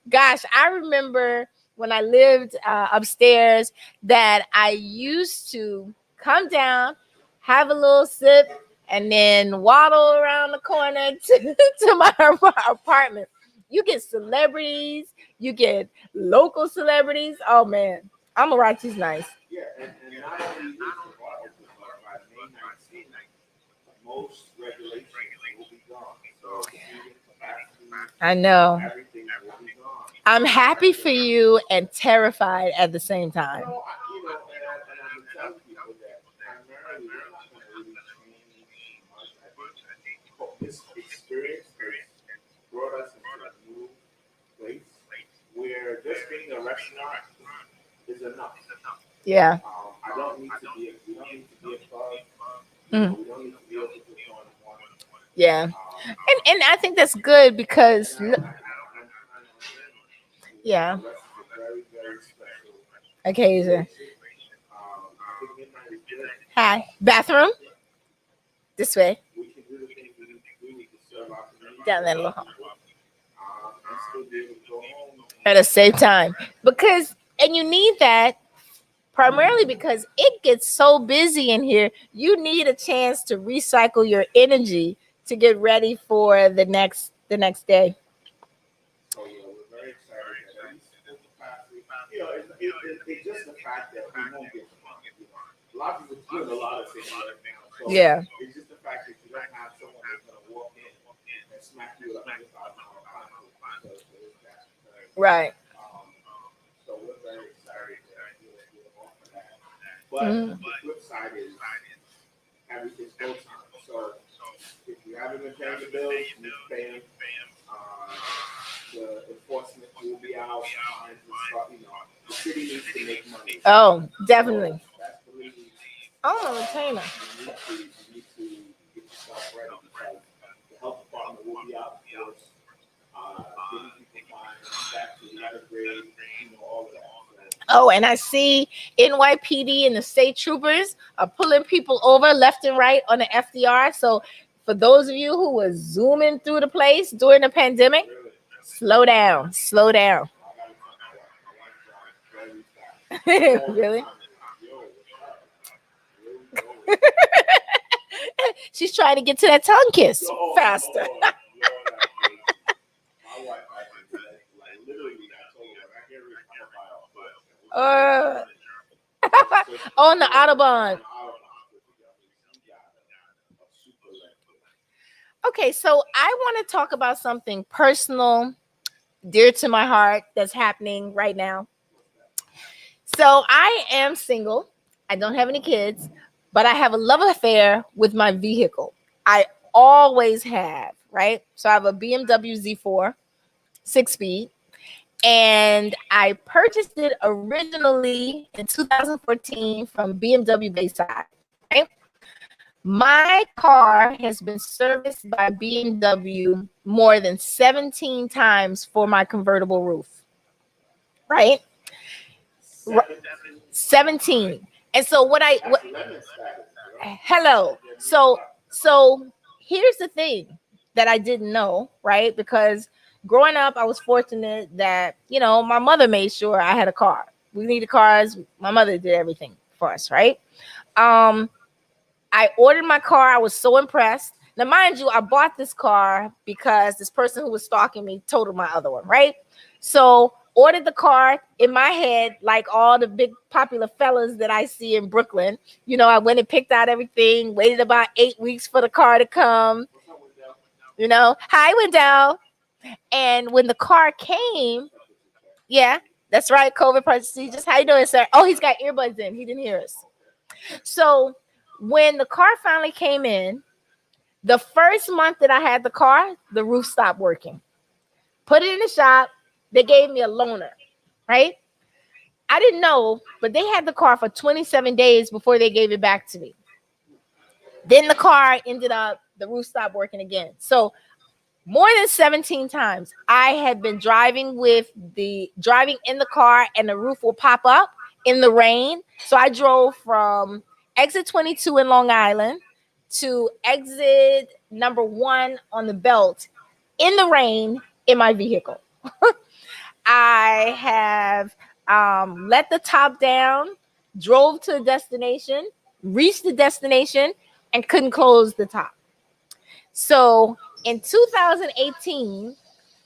Gosh, I remember when I lived upstairs that I used to come down, have a little sip, and then waddle around the corner to my apartment. You get celebrities, you get local celebrities. Oh man, Amarachi's nice. Yeah, and not only is the bar open, but by May 19th, most regulations will be gone. So seating capacity, I know. everything will be gone. I'm happy for you and terrified at the same time. And I've been telling people that primarily we're not going to really change much. I think this experience has brought us into a new place where just being a restaurant is enough. Yeah. I don't need to be. We don't need to be a club. Mm. We don't need to be able to put on one. Yeah. And I think that's good because yeah. Very, very special. Occasion. I think midnight is good. Hi. Bathroom? This way. We can do the things we need to do. We can serve our community. Down that little hall. And still be able to go home. At the same time. And you need that primarily because it gets so busy in here. You need a chance to recycle your energy to get ready for the next day. So yeah, we're very excited that at least full capacity. It's just the fact that we won't get fun. A lot of people doing a lot of things right now. So Yeah. it's just the fact that you don't have someone that's gonna walk in and smack you with $100,000 because that's Right. so we're very excited that we'll offer that. But the flip side is everything's go time. So if you haven't been paying the bills, you need to pay them. The enforcement will be out. Fines will start, the city needs to make money. Oh, definitely. That's the reason Oh, retainer. you need to get yourself ready because the health department will be out in force, getting people fines, back to the other grade, all of that. Oh, and I see NYPD and the state troopers are pulling people over left and right on the FDR. So for those of you who were zooming through the place during the pandemic, slow down. Really? She's trying to get to that tongue kiss faster. On the Autobahn. Okay, so I want to talk about something personal, dear to my heart, that's happening right now. So I am single. I don't have any kids, but I have a love affair with my vehicle. I always have, right? So I have a BMW Z4, 6-speed, And I purchased it originally in 2014 from BMW Bayside, right? My car has been serviced by BMW more than 17 times for my convertible roof, right? 17. And so hello. So here's the thing that I didn't know, right? Because growing up, I was fortunate that, my mother made sure I had a car. We needed cars. My mother did everything for us, right? I ordered my car. I was so impressed. Now, mind you, I bought this car because this person who was stalking me totaled my other one, right? So ordered the car in my head, like all the big popular fellas that I see in Brooklyn. I went and picked out everything, waited about 8 weeks for the car to come. Hi, Wendell. And when the car came, yeah, that's right, COVID procedures. How you doing, sir? Oh, he's got earbuds in. He didn't hear us. So when the car finally came in, the first month that I had the car, the roof stopped working. Put it in the shop. They gave me a loaner, right? I didn't know, but they had the car for 27 days before they gave it back to me. Then the car the roof stopped working again. So more than 17 times I had been driving in the car and the roof will pop up in the rain. So I drove from exit 22 in Long Island to exit number 1 on the belt in the rain in my vehicle. I have let the top down, drove to the destination, reached the destination, and couldn't close the top. So in 2018,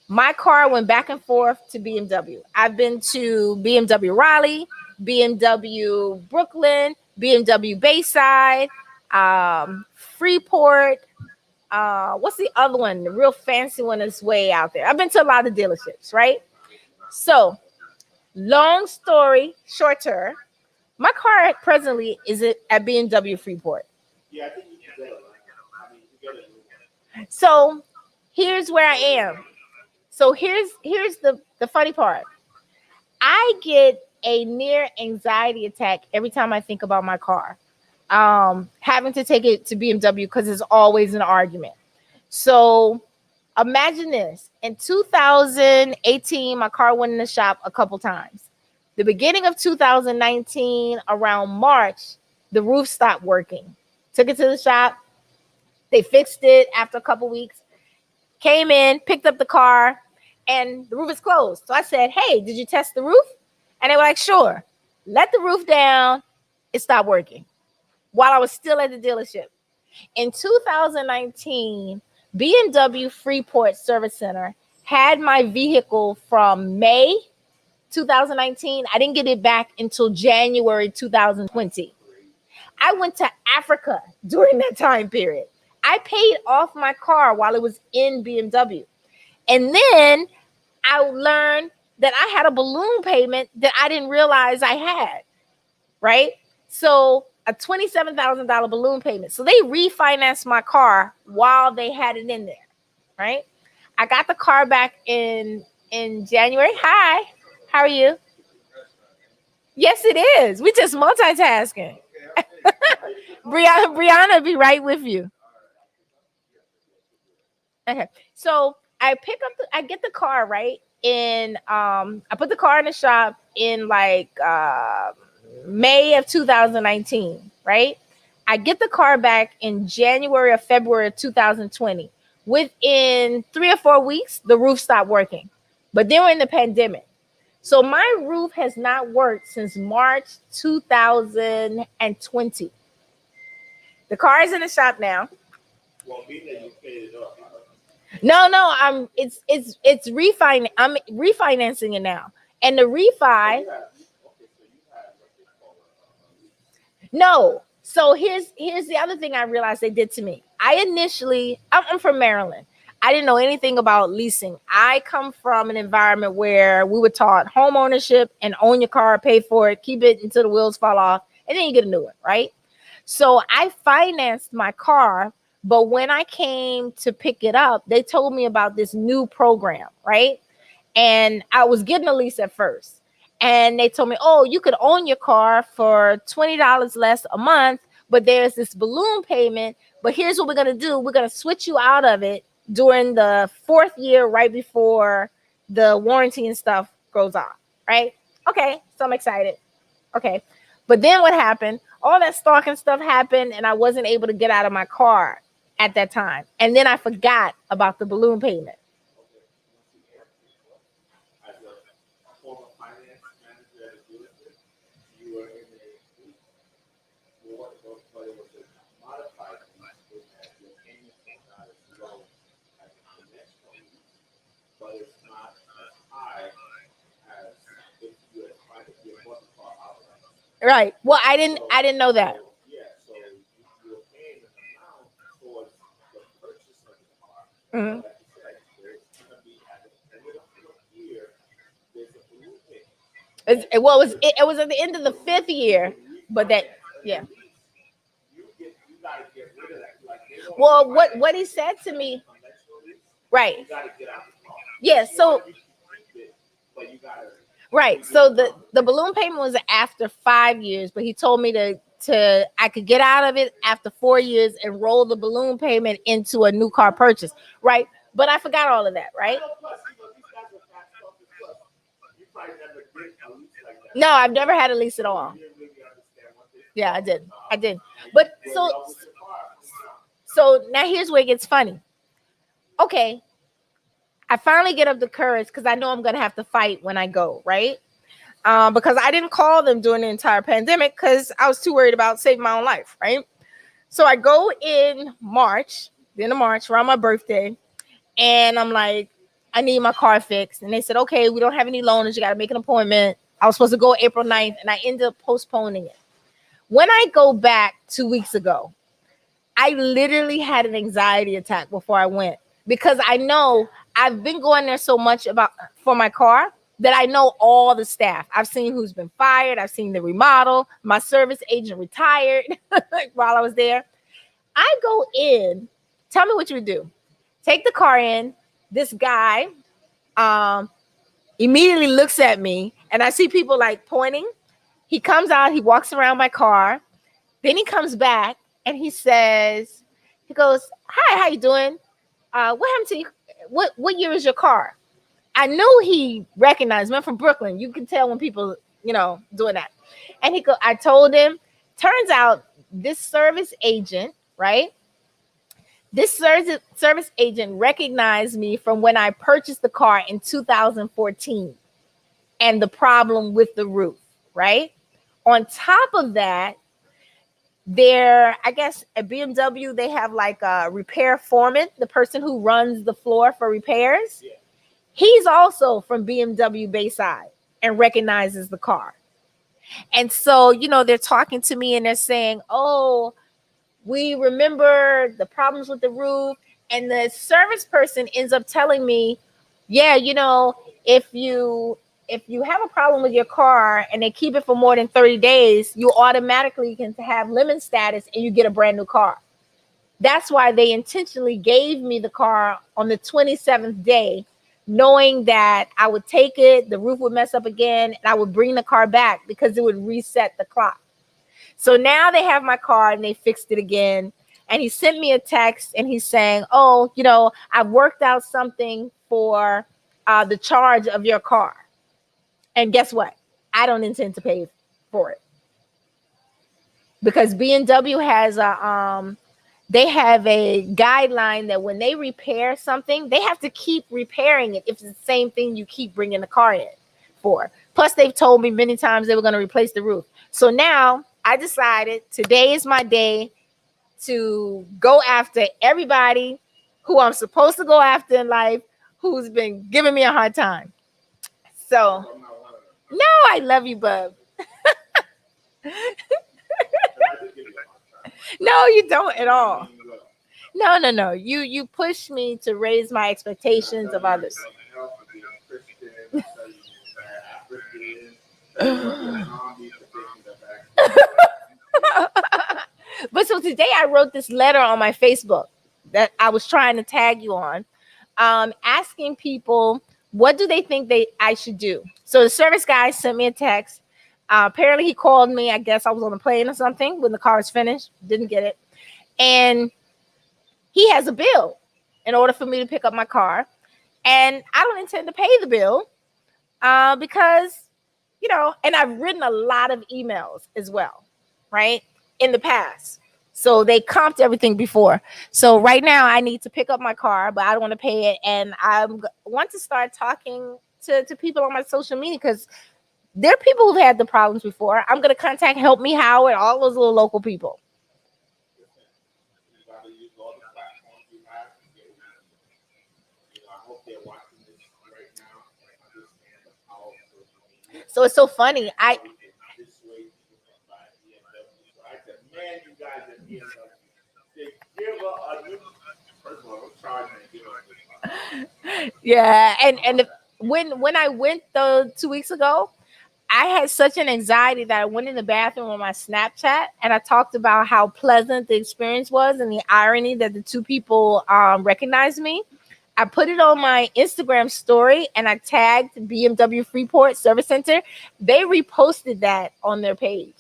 my car went back and forth to BMW. I've been to BMW Raleigh, BMW Brooklyn, BMW Bayside, Freeport. What's the other one? The real fancy one is way out there. I've been to a lot of dealerships, right? So, long story shorter, my car presently is at BMW Freeport. Yeah, I think you can get it. You get it. So, here's where I am. So here's the funny part. I get a near anxiety attack every time I think about my car. Having to take it to BMW because there's always an argument. So imagine this. In 2018, my car went in the shop a couple times. The beginning of 2019, around March, the roof stopped working. Took it to the shop. They fixed it after a couple weeks. Came in, picked up the car, and the roof is closed. So I said, hey, did you test the roof? And they were like, sure. Let the roof down. It stopped working while I was still at the dealership. In 2019, BMW Freeport Service Center had my vehicle from May 2019. I didn't get it back until January 2020. I went to Africa during that time period. I paid off my car while it was in BMW. And then I learned that I had a balloon payment that I didn't realize I had, right? So a $27,000 balloon payment. So they refinanced my car while they had it in there, right? I got the car back in January. Hi, how are you? Yes, it is. We just multitasking. Brianna be right with you. Okay, so I get the car right in. I put the car in the shop in like May of 2019, right? I get the car back in January or February of 2020. Within 3 or 4 weeks, the roof stopped working, but then we're in the pandemic. So my roof has not worked since March 2020. The car is in the shop now. Well, being that you paid it off. No, it's refinance. I'm refinancing it now. And the refi. No. So here's the other thing I realized they did to me. I'm from Maryland. I didn't know anything about leasing. I come from an environment where we were taught home ownership and own your car, pay for it, keep it until the wheels fall off, and then you get a new one, right? So I financed my car, but when I came to pick it up, they told me about this new program, right? and I was getting a lease at first. And they told me, oh, you could own your car for $20 less a month, but there's this balloon payment. But here's what we're going to do. We're going to switch you out of it during the 4th year, right before the warranty and stuff goes on. Right? Okay. So I'm excited. Okay. But then what happened? All that stalking stuff happened, and I wasn't able to get out of my car at that time. And then I forgot about the balloon payment. As a former finance manager at a dealership, you were in a but it was a modified lease in that your payments are not as low as a conventional lease, but it's not as high as if you had tried to get one car outright. Right. Well, I didn't know that. So, yeah, so you were paying an amount towards the purchase of the car. Mhm. But like you said, there's going to be at the end of the year, there's a balloon payment. It was at the end of the 5th year, but that yeah. You gotta get rid of that. Like they don't Well, what he said to me, conventional lease, right? you gotta get out the car. Yeah. So You can keep it, but you gotta. right. So the balloon payment was after 5 years, but he told me to I could get out of it after 4 years and roll the balloon payment into a new car purchase. Right. But I forgot all of that. Right. Plus, these guys are fast talkers. Plus, you probably never did a lease like that. No, I've never had a lease at all. You didn't really understand what they. Yeah, I did. But You're in so love with your car. so now here's where it gets funny. Okay, I finally get up the courage because I know I'm gonna have to fight when I go, right? Because I didn't call them during the entire pandemic because I was too worried about saving my own life, right? So I go in March, the end of March, around my birthday, and I'm like, I need my car fixed. And they said, okay, we don't have any loaners. You got to make an appointment. I was supposed to go April 9th, and I ended up postponing it. When I go back 2 weeks ago, I literally had an anxiety attack before I went because I know I've been going there so much for my car that I know all the staff. I've seen who's been fired. I've seen the remodel. My service agent retired while I was there. I go in. Tell me what you would do. Take the car in. This guy immediately looks at me, and I see people like pointing. He comes out. He walks around my car. Then he comes back. And he goes, hi, how you doing? What happened to you? What year is your car? I knew he recognized me. I'm from Brooklyn. You can tell when people, doing that. And I told him, turns out this service agent, right? This service agent recognized me from when I purchased the car in 2014 and the problem with the roof, right? On top of that, I guess at BMW, they have like a repair foreman, the person who runs the floor for repairs. Yeah. He's also from BMW Bayside and recognizes the car. And so, they're talking to me and they're saying, oh, we remember the problems with the roof. And the service person ends up telling me, yeah, if you have a problem with your car and they keep it for more than 30 days, you automatically can have lemon status and you get a brand new car. That's why they intentionally gave me the car on the 27th day, knowing that I would take it, the roof would mess up again, and I would bring the car back because it would reset the clock. So now they have my car and they fixed it again. And he sent me a text and he's saying, oh, I've worked out something for the charge of your car. And guess what? I don't intend to pay for it because BMW has they have a guideline that when they repair something, they have to keep repairing it if it's the same thing you keep bringing the car in for. Plus, they've told me many times they were going to replace the roof. So now I decided today is my day to go after everybody who I'm supposed to go after in life who's been giving me a hard time. So. No, I love you, bub. No, you don't at all. No. You push me to raise my expectations of others. But so today I wrote this letter on my Facebook that I was trying to tag you on, asking people What do they think I should do? So the service guy sent me a text. Apparently he called me. I guess I was on a plane or something when the car was finished. Didn't get it. And he has a bill in order for me to pick up my car. And I don't intend to pay the bill because, and I've written a lot of emails as well, right, in the past. So they comped everything before. So right now I need to pick up my car, but I don't want to pay it. And want to start talking to people on my social media because there are people who've had the problems before. I'm going to contact Help Me Howard, all those little local people. So it's so funny. Yeah, and when I went 2 weeks ago, I had such an anxiety that I went in the bathroom on my Snapchat and I talked about how pleasant the experience was and the irony that the two people recognized me. I put it on my Instagram story and I tagged BMW Freeport Service Center. They reposted that on their page.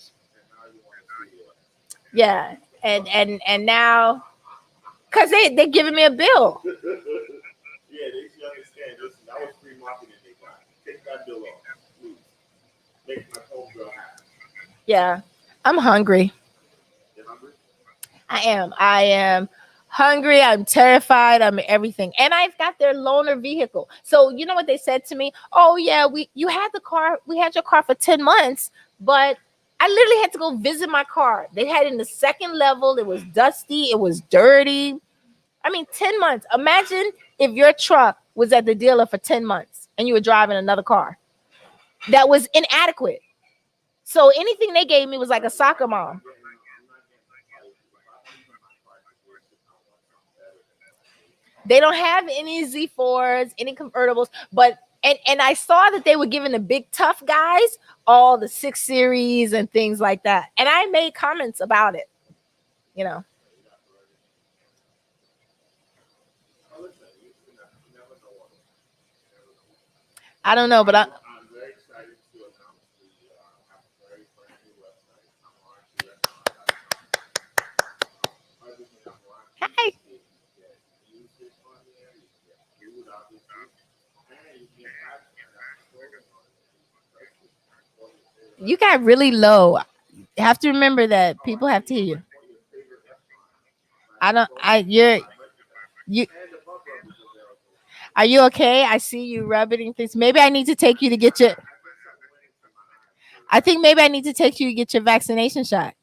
Yeah, and now because they're giving me a bill. Yeah, they should understand. Listen, that was free marketing they got. Take that bill off, please. Make my homegirl happy. Yeah, I'm hungry. You hungry? I am hungry. I'm terrified. I'm everything. And I've got their loaner vehicle. So you know what they said to me? Oh yeah, we had your car for 10 months, but I literally had to go visit my car. They had it in the second level. It was dusty. It was dirty. I mean, 10 months. Imagine if your truck was at the dealer for 10 months and you were driving another car that was inadequate. So anything they gave me was like a soccer mom. They don't have any Z4s, any convertibles, but and I saw that they were giving the big tough guys all the 6 Series and things like that. And I made comments about it, you know. I don't know, but I'm very excited to announce we have a very brand new website. hey, Use this on there. You can get food, obviously, and you can have you got really low. You have to remember that people have to hear you. I don't. You. Are you okay? I see you rubbing things. Maybe I need to take you to get your. I think maybe I need to take you to get your vaccination shot.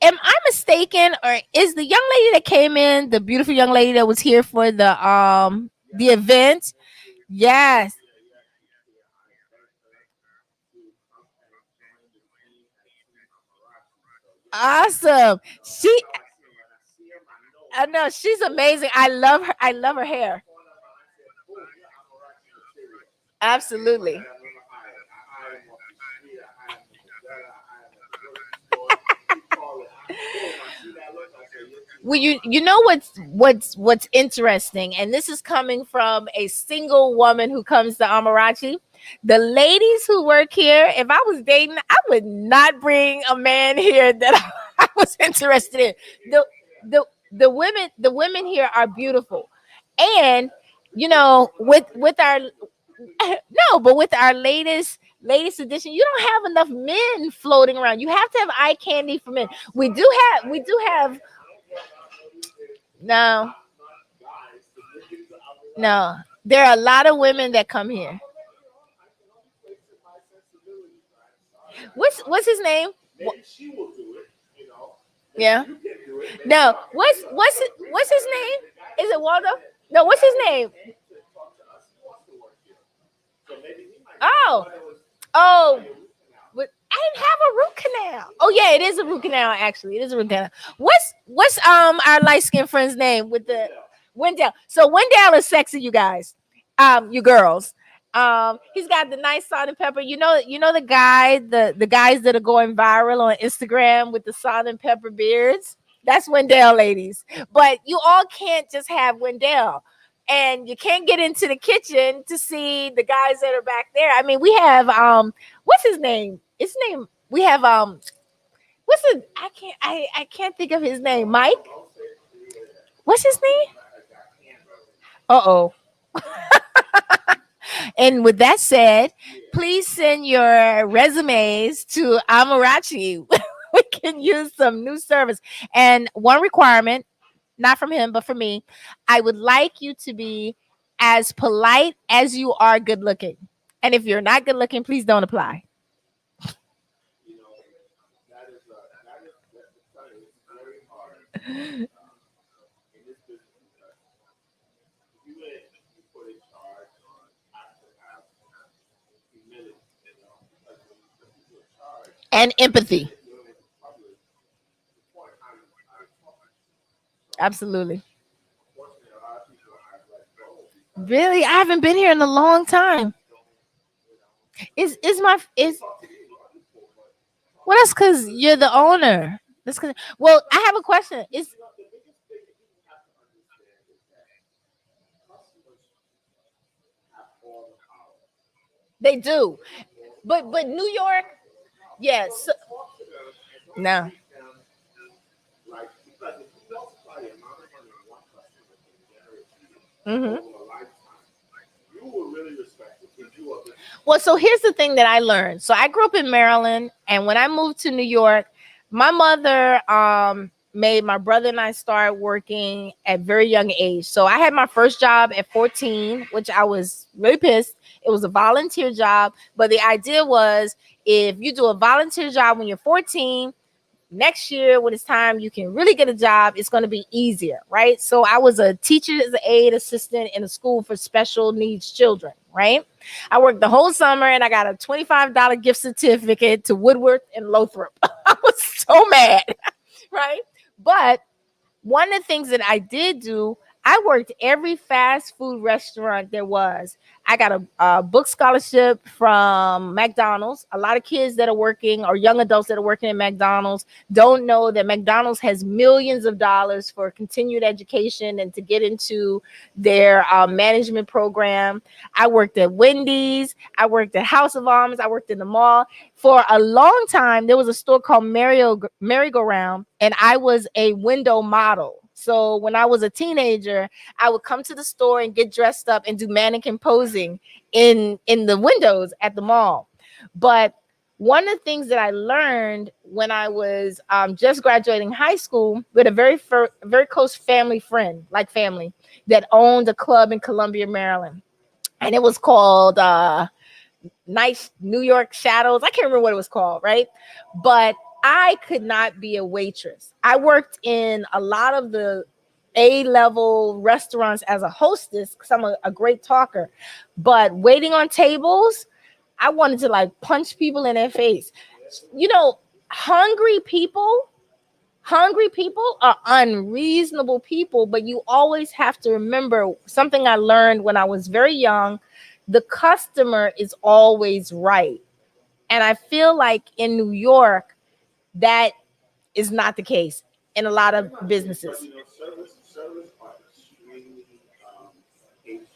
Am I mistaken, or is the young lady that came in the beautiful young lady that was here for the event? Yes, awesome. I know she's amazing. I love her. I love her hair. Absolutely. Well, you know what's interesting, and this is coming from a single woman who comes to Amarachi. The ladies who work here, if I was dating, I would not bring a man here that I was interested in. The the women here are beautiful, and with our no, but with our latest edition, you don't have enough men floating around. You have to have eye candy for men. We do have no, no. There are a lot of women that come here. What's his name? Maybe she will do it, you know. Yeah. You can do it. No. What's his name? Is it Waldo? No. What's his name? Talk to us. He wants to work here. So maybe he might. Oh. Oh. I didn't have a root canal. Oh yeah, it is a root canal. Actually, it is a root canal. What's our light skinned friend's name with the Wendell? So Wendell is sexy, you guys. You girls. He's got the nice salt and pepper. You know the guys that are going viral on Instagram with the salt and pepper beards. That's Wendell, ladies. But you all can't just have Wendell. And you can't get into the kitchen to see the guys that are back there. I mean, we have what's his name? His name we have what's his I can't think of his name. Mike? What's his name? Uh-oh. And with that said, please send your resumes to Amarachi. We can use some new service. And one requirement, not from him, but for me, I would like you to be as polite as you are good looking. And if you're not good looking, please don't apply. You know, that's the time. It's very hard in this business because if you put a charge on, have to have humility, you know, because when you put people in charge, And and empathy. they're dealing with the public, it's important how you talk. So, Absolutely. unfortunately, a lot of people have let go because Really? I haven't been here in a long time. they don't, you know, Is my they is talk to you wonderful, but well, talk to that's you. because you're the owner. That's because, well, I have a question. Is You know, the biggest thing that people have to understand is that customers have all the power. they do. They have all the But power. New York, So yes. talk to them and don't No. treat them like because if you multiply the amount of money one customer can generate to you Hmm. over a lifetime, you will really respect it if you are business. Well, so here's the thing that I learned. So I grew up in Maryland, and when I moved to New York, my mother made my brother and I start working at very young age. So I had my first job at 14, which I was really pissed. It was a volunteer job, but the idea was if you do a volunteer job when you're 14, next year when it's time you can really get a job, it's going to be easier, right? So I was a teacher's aide assistant in a school for special needs children, right? I worked the whole summer and I got a $25 gift certificate to Woodward and Lothrop. I was so mad. Right? But one of the things that I did do, I worked every fast food restaurant there was. I got a book scholarship from McDonald's. A lot of kids that are working or young adults that are working at McDonald's don't know that McDonald's has millions of dollars for continued education and to get into their management program. I worked at Wendy's. I worked at House of Arms. I worked in the mall. For a long time, there was a store called Merry-Go-Round, and I was a window model. So when I was a teenager, I would come to the store and get dressed up and do mannequin posing in the windows at the mall. But one of the things that I learned when I was just graduating high school with a very close family friend, like family, that owned a club in Columbia, Maryland, and it was called Nice New York Shadows. I can't remember what it was called, right? But I could not be a waitress. I worked in a lot of the A-level restaurants as a hostess because I'm a great talker. But waiting on tables, I wanted to like punch people in their face. You know, hungry people, hungry people are unreasonable people, but you always have to remember something I learned when I was very young. The customer is always right. And I feel like in New York, that is not the case in a lot Very of much, but businesses. you know, service are extremely patient.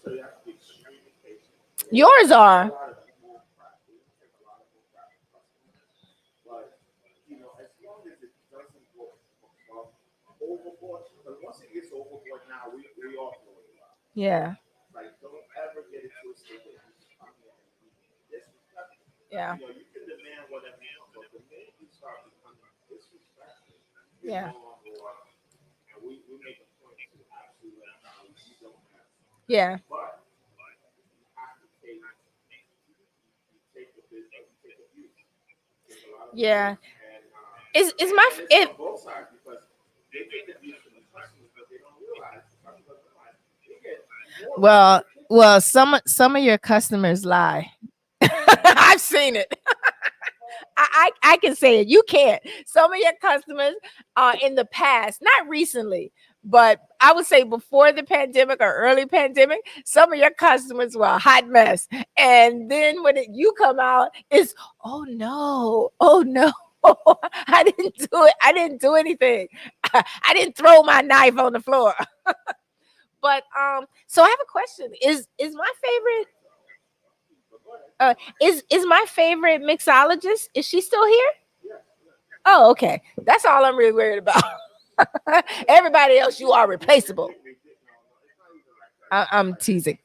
So you have to be extremely patient. Yours Take a are. lot of bull crap. It doesn't take a lot of bull crap from customers. But you know, as long as it doesn't go overboard, because once it gets overboard, now we all throw it out. Yeah. Like, don't ever get it twisted that you come here and be disrespectful. Yeah. You know, you can demand whatever you want, but the minute you start becoming disrespectful, it's Yeah. no longer working. And we make a point to absolutely let them know you don't have to. Yeah. But you have to you take you take abuse. You take a lot of Yeah. abuse, Is my and it's it from both sides because they take abuse from the customers, but they don't realize the customers realize they get more abuse from well the kitchen. well some of your customers lie. I've seen it. I can say it. You can't. Some of your customers in the past, not recently, but I would say before the pandemic or early pandemic, some of your customers were a hot mess. And then when you come out, it's oh no, oh no. I didn't do it. I didn't do anything. I didn't throw my knife on the floor. But so I have a question. Is my favorite is my favorite mixologist, is she still here? Oh, okay. That's all I'm really worried about. Everybody else, you are replaceable. I'm teasing.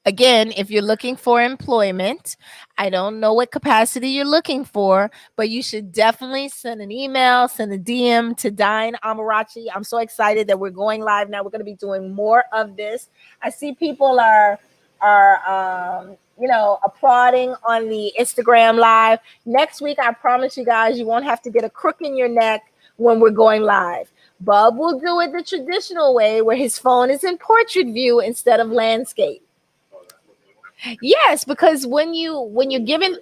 Again, if you're looking for employment, I don't know what capacity you're looking for, but you should definitely send an email, send a DM to Dine Amarachi. I'm so excited that we're going live now. We're going to be doing more of this. I see people are applauding on the Instagram live. Next week, I promise you guys, you won't have to get a crook in your neck when we're going live. Bub will do it the traditional way, where his phone is in portrait view instead of landscape. Yes, because when you're given,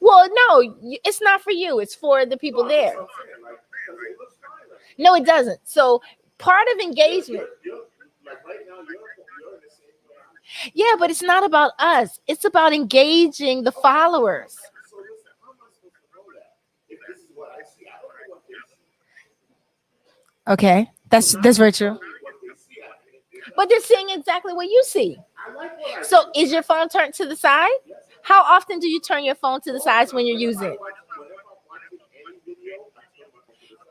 well, no, it's not for you. It's for the people there. No, it doesn't. So part of engagement. Yeah, but it's not about us. It's about engaging the followers. Okay, that's very true. But they're seeing exactly what you see. So is your phone turned to the side? How often do you turn your phone to the sides when you're using it?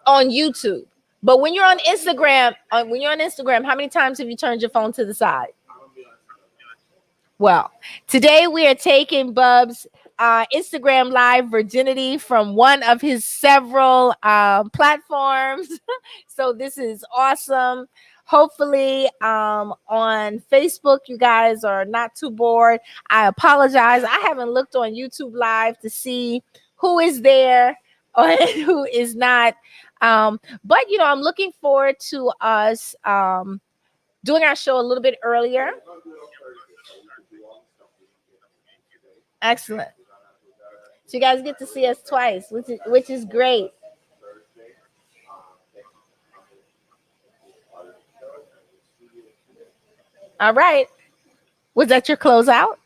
On YouTube. But when you're on Instagram, how many times have you turned your phone to the side? Well, today we are taking Bub's Instagram live virginity from one of his several platforms. So this is awesome. Hopefully on Facebook you guys are not too bored. I apologize. I haven't looked on YouTube live to see who is there or who is not. But I'm looking forward to us doing our show a little bit earlier. Excellent. So you guys get to see us twice, which is great. All right. Was that your closeout?